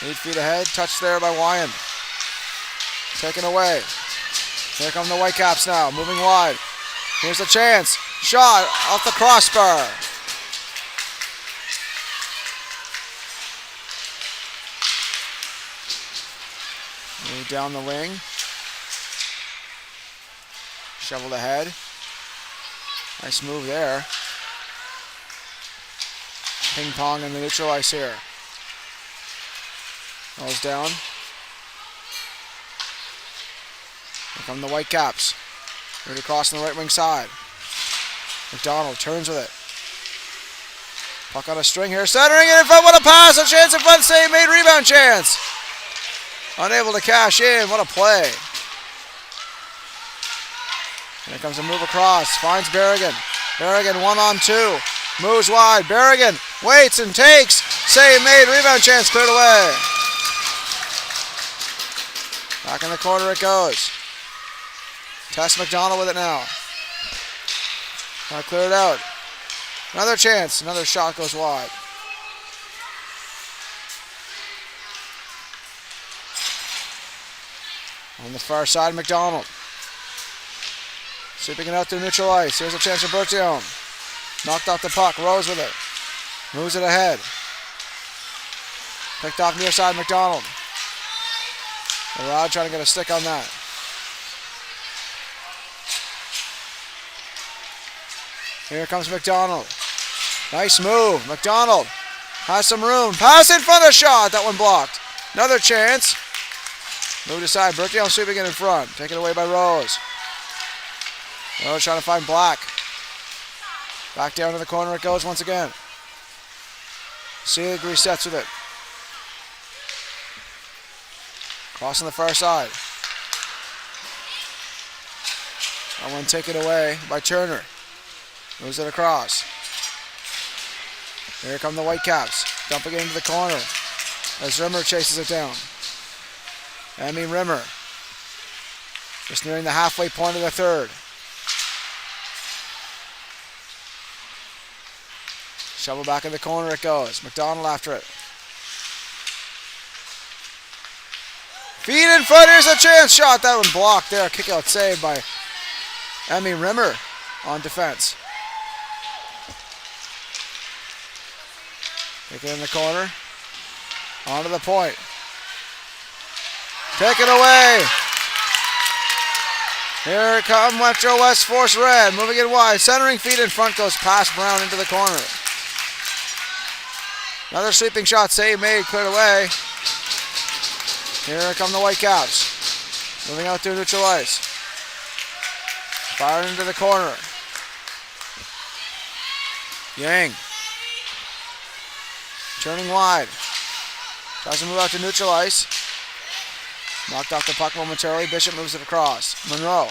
8 feet ahead. Touched there by Wyand. Taken away. Here come the Whitecaps now. Moving wide. Here's the chance. Shot off the crossbar. Move down the wing. Shoveled ahead. Nice move there. Ping pong in the neutral ice here. Rolls down. Here come the Whitecaps. Ready to cross on the right wing side. McDonald turns with it. Puck on a string here. Centering it in front. What a pass. A chance in front. Save made. Rebound chance. Unable to cash in. What a play. Here comes a move across. Finds Berrigan. Berrigan 1-on-2. Moves wide. Berrigan waits and takes. Save made. Rebound chance cleared away. Back in the corner it goes. Tess McDonald with it now. Trying to clear it out. Another chance. Another shot goes wide. On the far side, McDonald. Sweeping it out to neutral ice. Here's a chance for Bertillon. Knocked off the puck. Rose with it. Moves it ahead. Picked off near side McDonald. Rod trying to get a stick on that. Here comes McDonald. Nice move. McDonald has some room. Pass in front of shot. That one blocked. Another chance. Moved aside. Bertillon sweeping it in front. Taken away by Rose. Rose trying to find Black. Back down to the corner it goes once again. Seelig resets with it. Crossing the far side. That one taken away by Turner. Moves it across. Here come the Whitecaps. Dumping it into the corner as Rimmer chases it down. Emmy Rimmer. Just nearing the halfway point of the third. Shovel back in the corner it goes. McDonald after it. Feed in front. Here's a chance. Shot. That one blocked there. Kick out save by Emmy Rimmer on defense. Take it in the corner. Onto the point. Take it away. Here come Metro West Force Red. Moving it wide. Centering feet in front goes past Brown into the corner. Another sweeping shot. Save made. Cleared away. Here come the Whitecaps. Moving out to neutral ice. Firing into the corner. Yang. Turning wide. Tries to move out to neutral ice. Knocked off the puck momentarily. Bishop moves it across. Monroe.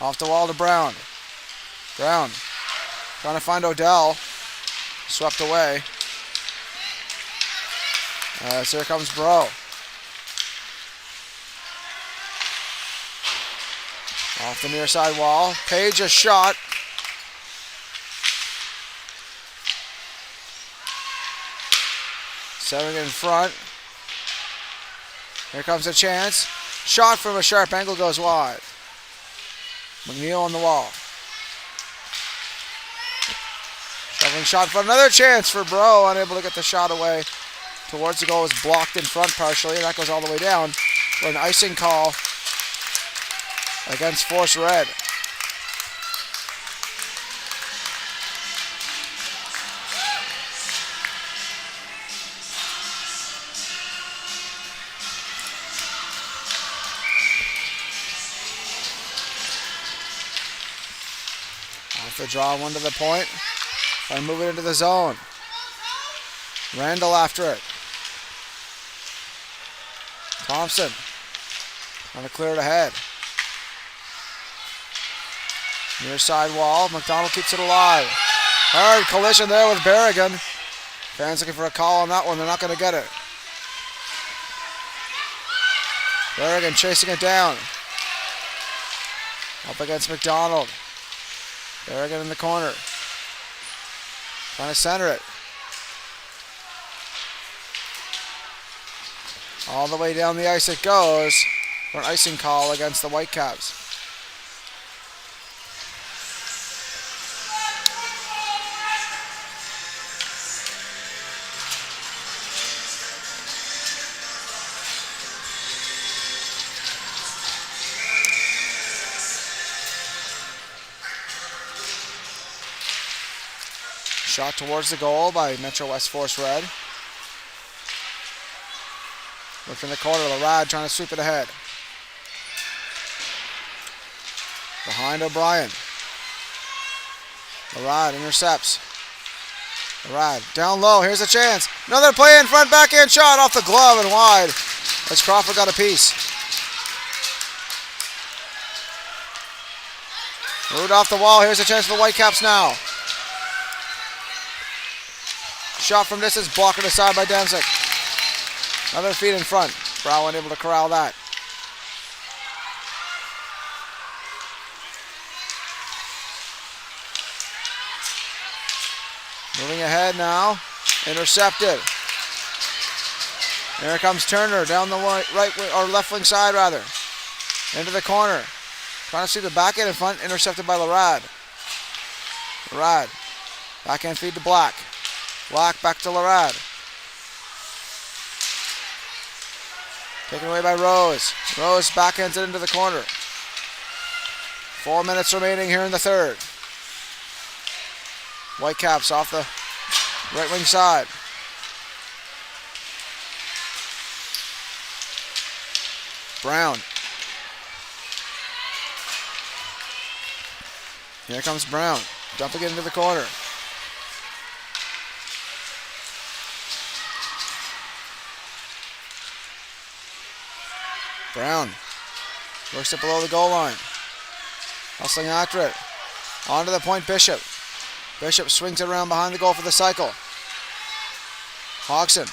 Off the wall to Brown. Brown trying to find Odell. Swept away. So here comes Bro. Off the near side wall. Page a shot. Setting in front. Here comes a chance. Shot from a sharp angle goes wide. McNeil on the wall. Shoveling shot for another chance for Bro. Unable to get the shot away towards the goal. Was blocked in front partially. And that goes all the way down for an icing call against Force Red. Off the draw, one to the point. Trying to move it into the zone. Randall after it. Thompson trying to clear it ahead. Near side wall. McDonald keeps it alive. Hard collision there with Berrigan. Fans looking for a call on that one. They're not going to get it. Berrigan chasing it down. Up against McDonald. Berrigan in the corner. Trying to center it. All the way down the ice it goes for an icing call against the Whitecaps. Shot towards the goal by Metro West Force Red. Look in the corner, Larad trying to sweep it ahead. Behind O'Brien. Larad intercepts. Larad down low, here's a chance. Another play in front, backhand shot off the glove and wide as Crawford got a piece. Moved off the wall, here's a chance for the Whitecaps now. Shot from distance, blocked aside by Demsick. Another feed in front. Brown unable to corral that. Moving ahead now. Intercepted. Here comes Turner down the right or left wing side rather. Into the corner. Trying to see the backhand in front. Intercepted by Larad. Larad. Backhand feed to Black. Black back to Larad. Taken away by Rose. Rose backhands it into the corner. 4 minutes remaining here in the third. Whitecaps off the right wing side. Brown. Here comes Brown. Dumping it into the corner. Brown works it below the goal line. Hustling after it. Onto the point, Bishop. Bishop swings it around behind the goal for the cycle. Hodgson.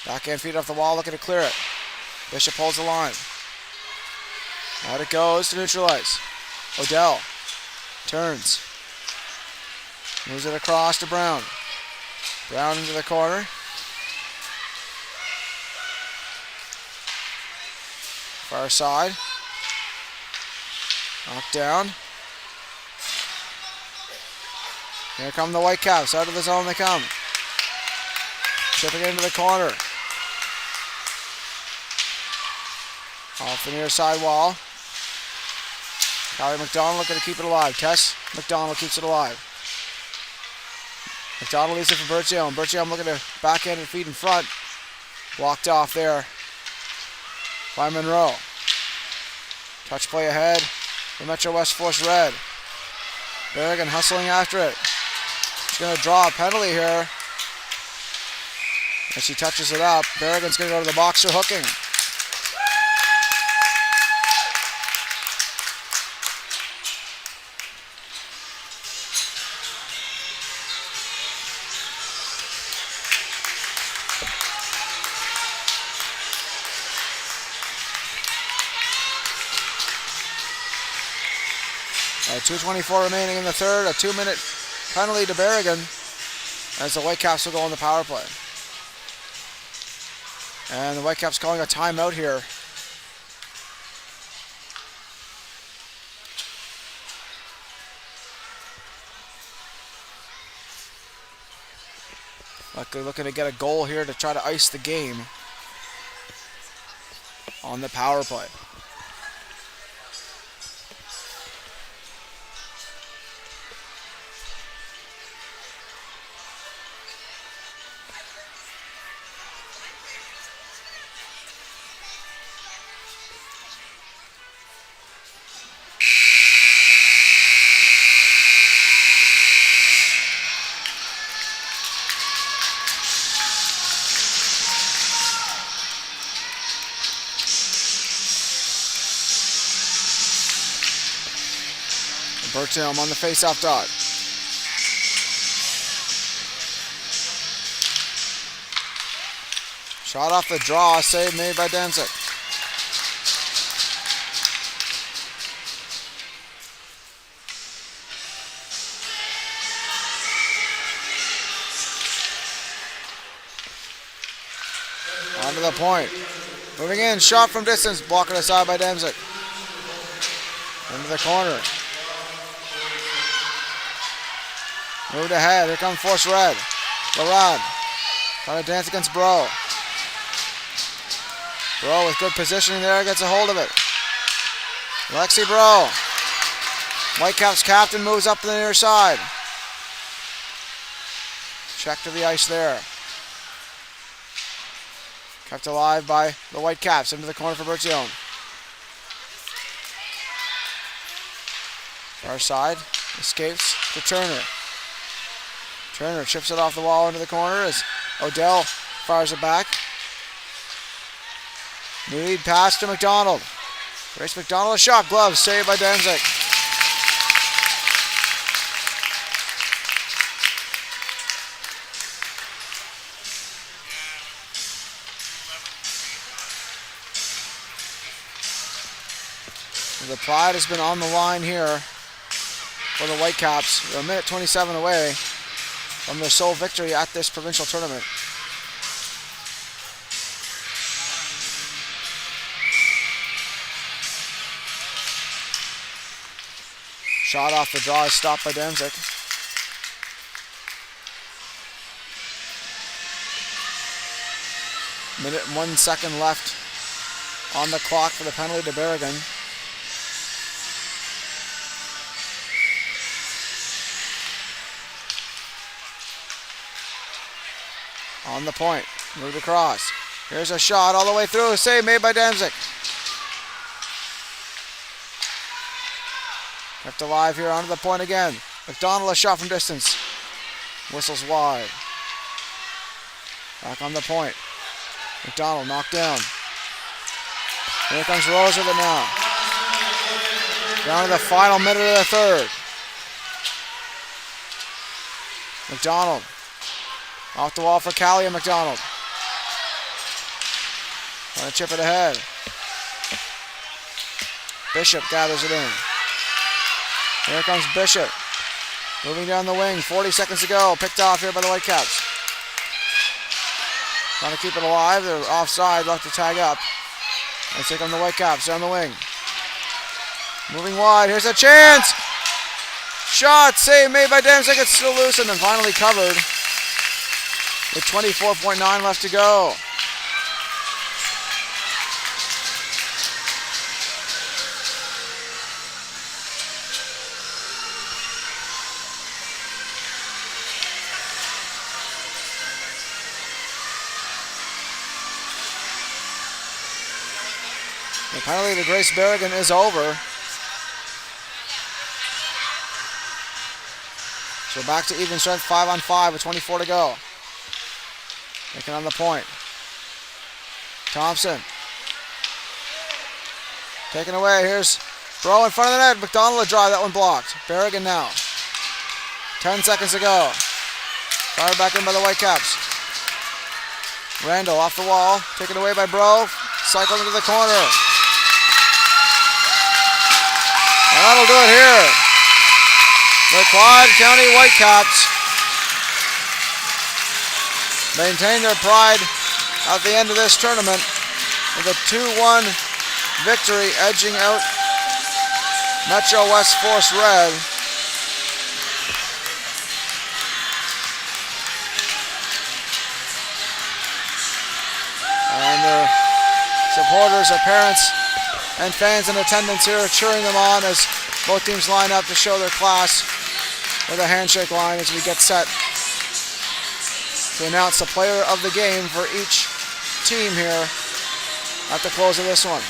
Backhand feed off the wall, looking to clear it. Bishop holds the line. Out it goes to neutralize. Odell turns. Moves it across to Brown. Brown into the corner. Far side. Knocked down. Here come the Whitecaps. Out of the zone they come. Chipping into the corner. Off the near side wall. Kylie McDonald looking to keep it alive. Tess McDonald keeps it alive. McDonald leaves it for Bertium. Bertium looking to backhand and feed in front. Blocked off there by Monroe. Touch play ahead for Metro West Force Red. Berrigan hustling after it. She's going to draw a penalty here. As she touches it up, Berrigan's going to go to the box for hooking. 2:24 remaining in the third. A 2-minute penalty to Berrigan as the Whitecaps will go on the power play. And the Whitecaps calling a timeout here. Luckily looking to get a goal here to try to ice the game on the power play. Bertilm on the face-off dot. Shot off the draw, save made by Danzig. Onto the point. Moving in, shot from distance, blocked aside by Danzig. Into the corner. Moved ahead. Here comes Force Red. Larad trying to dance against Bro. Bro with good positioning there, gets a hold of it. Lexi Bro. Whitecaps captain moves up to the near side. Check to the ice there. Kept alive by the Whitecaps into the corner for Bertione. Far side. Escapes to Turner. Turner chips it off the wall into the corner as Odell fires it back. Need pass to McDonald. Grace McDonald, a shot, glove, saved by Danzig. The pride has been on the line here for the Whitecaps. They're a minute 27 away from their sole victory at this provincial tournament. Shot off the draw is stopped by Danzig. Minute and 1 second left on the clock for the penalty to Berrigan. On the point, moved across. Here's a shot all the way through, a save made by Danzig. Kept alive here onto the point again. McDonald, a shot from distance. Whistles wide. Back on the point. McDonald knocked down. Here comes Rose with it now. Down to the final minute of the third. McDonald. Off the wall for Callie and McDonald. Trying to chip it ahead. Bishop gathers it in. Here comes Bishop. Moving down the wing. 40 seconds to go. Picked off here by the Whitecaps. Trying to keep it alive. They're offside. Left to tag up. Let's take on the Whitecaps down the wing. Moving wide. Here's a chance. Shot. Save made by Danzig. It's still loose and then finally covered. With 24.9 left to go. The penalty to Grace Berrigan is over. So back to even strength, 5-on-5 with 24 to go. Taking on the point. Thompson. Taken away. Here's Bro in front of the net. McDonald a drive. That one blocked. Berrigan now. 10 seconds to go. Fired back in by the Whitecaps. Randall off the wall. Taken away by Bro. Cycled into the corner. And that'll do it here. The Quad County Whitecaps maintain their pride at the end of this tournament with a 2-1 victory, edging out Metro West Force Red. And their supporters, their parents, and fans in attendance here cheering them on as both teams line up to show their class with a handshake line as we get set to announce the player of the game for each team here at the close of this one.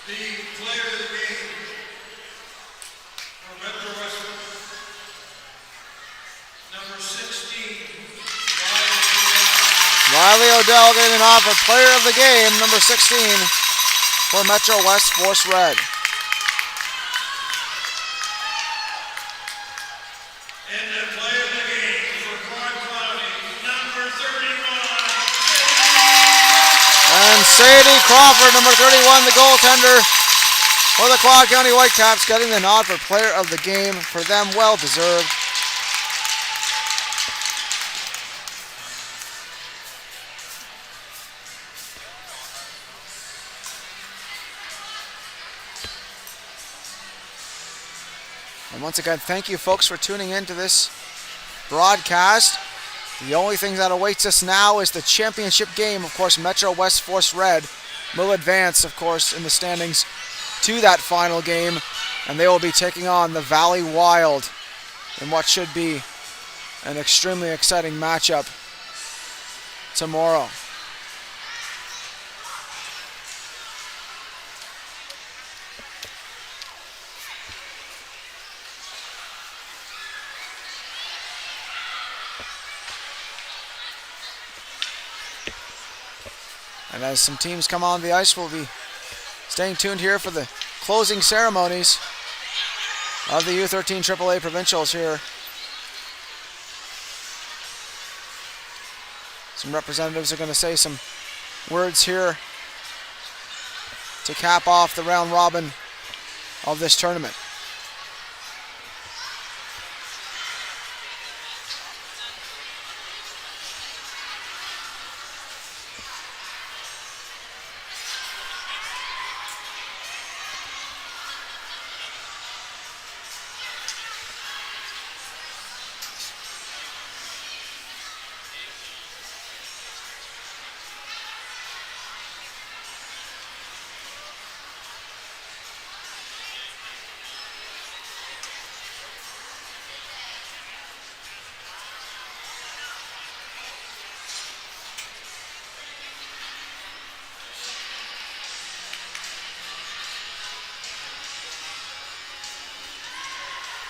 The player of the game for Metro West, number 16, Riley Odell getting an offer, player of the game, number 16 for Metro West Force Red. And the player of the game for Quad County, number 31. And Sadie Crawford, number 31, the goaltender for the Quad County Whitecaps, getting the nod for player of the game. For them, well deserved. And once again, thank you folks for tuning in to this broadcast. The only thing that awaits us now is the championship game. Of course, Metro West Force Red will advance, of course, in the standings to that final game, and they will be taking on the Valley Wild in what should be an extremely exciting matchup tomorrow. And as some teams come on the ice, we'll be staying tuned here for the closing ceremonies of the U13 AAA Provincials here. Some representatives are going to say some words here to cap off the round robin of this tournament.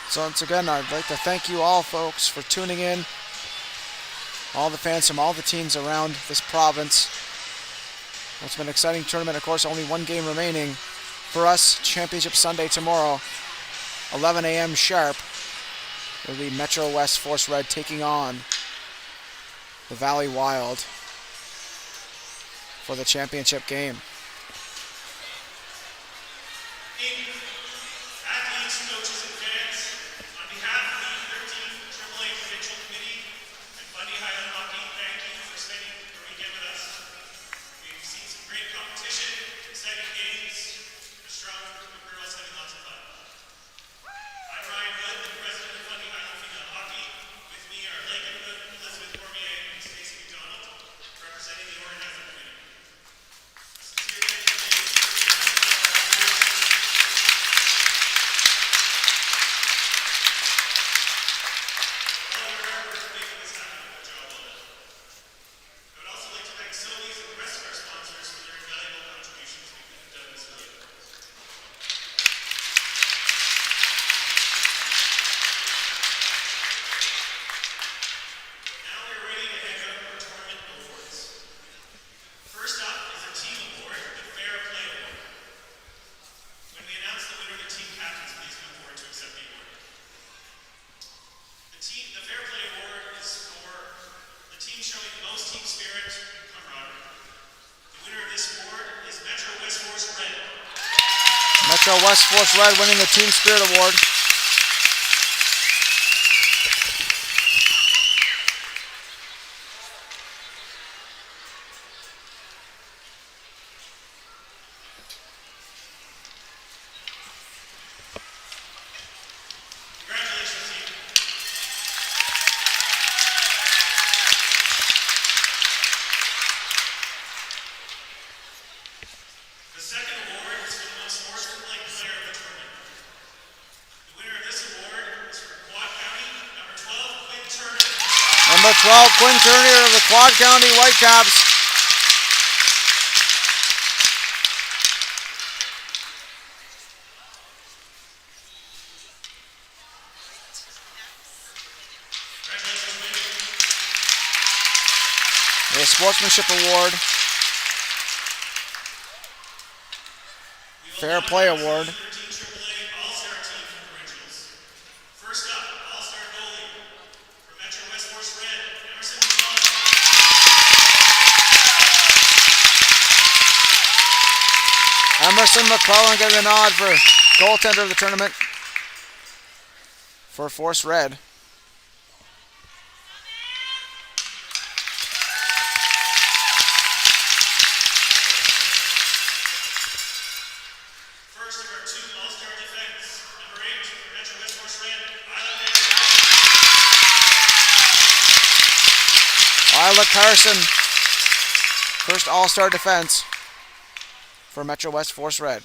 So once again, I'd like to thank you all folks for tuning in. All the fans from all the teams around this province. It's been an exciting tournament. Of course, only one game remaining for us. Championship Sunday tomorrow, 11 a.m. sharp. It'll be Metro West Force Red taking on the Valley Wild for the championship game. Athletes, coaches, and fans, on behalf of the U13 AAA Provincial Committee and Bundy Highland Hockey, thank you for spending the weekend with us. We've seen some great competition, exciting games, and a strong group of girls having lots of fun. I'm Ryan Hood, the president of Bundy Highland Female Hockey. With me are Lakin Hood, Elizabeth Cormier, and Stacey McDonald, representing the organizing committee. A sincere thank you, ladies, for your Metro West Force Red winning the Team Spirit Award. Congratulations, team. The second award is for the most sportsmanlike player of the tournament. The winner of this award is for Quad County, number 12, Quinn Turner. Number 12, Quinn Turner of the Quad County Whitecaps. The Sportsmanship Award. Fair Play Award. U13 AAA All-Star Team differentials. First up, All-Star goalie from Metro West Force Red, Emerson McCullough. Emerson McClellan getting the nod for goaltender of the tournament for Force Red. First of our two All-Star defense, number 8 from Metro West Force Red, Isla Carson, first All-Star defense for Metro West Force Red.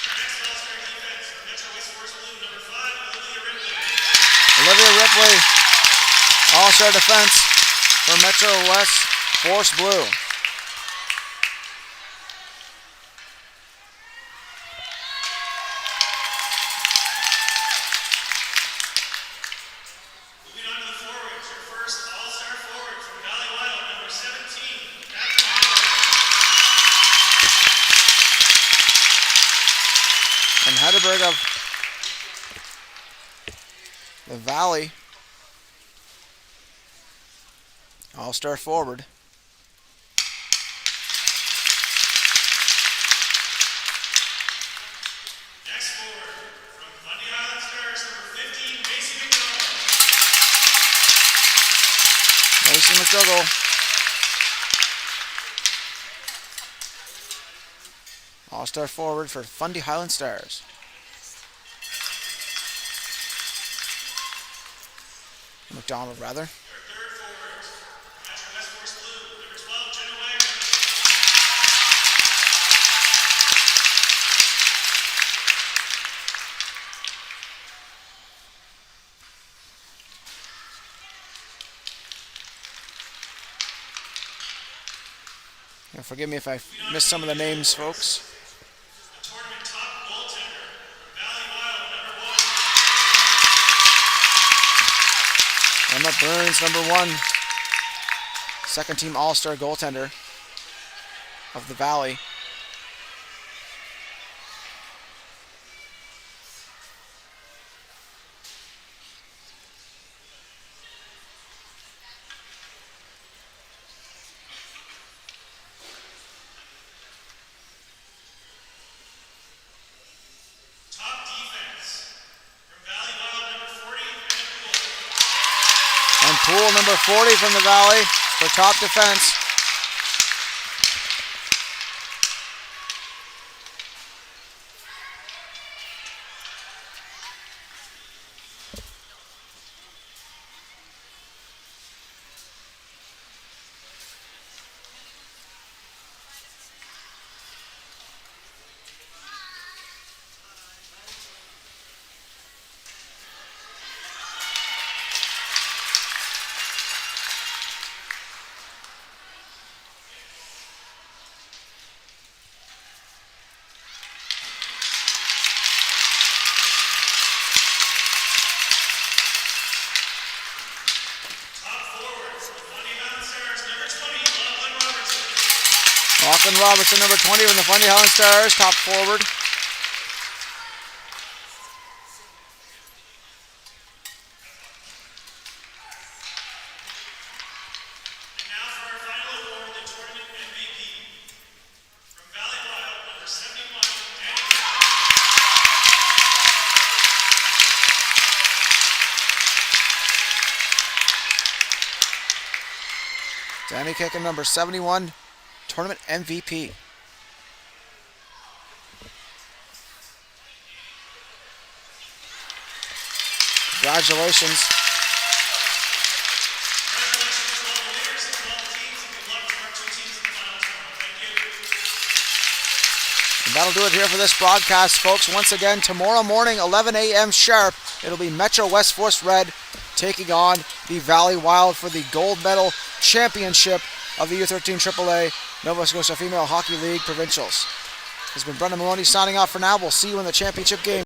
Next All-Star defense from Metro West Force Blue, number 5, Olivia Ripley. Olivia Ripley, All-Star defense for Metro West Force Blue. Moving on to the forwards, your first All-Star forward from Valley Wild, number 17, Matthew Howard. And Heidelberg of the Valley, All-Star forward. Next forward from Fundy Island Stars, number 15, Macy McDonald. Mason McDougall, All-Star forward for Fundy Highland Stars. McDonald, rather. Your third forward, Metro West Force Blue, number 12, Jenna Wagner. And forgive me if I missed some of the names, folks. The tournament top goaltender from Valley Wild, number 1. Emma Burns, number 1. Second team All-Star goaltender of the Valley. Top defense from Valley Wild, number 40, And Poole, number 40 from the Valley for top defense. Lachlan Robertson, number 20 from the Fundy Highland Stars, top forward. Danny Kakin, number 71, tournament MVP. Congratulations. And that'll do it here for this broadcast, folks. Once again, tomorrow morning, 11 a.m. sharp, it'll be Metro West Force Red taking on the Valley Wild for the gold medal championship of the U13 AAA Nova Scotia Female Hockey League Provincials. This has been Brendan Maloney signing off for now. We'll see you in the championship game.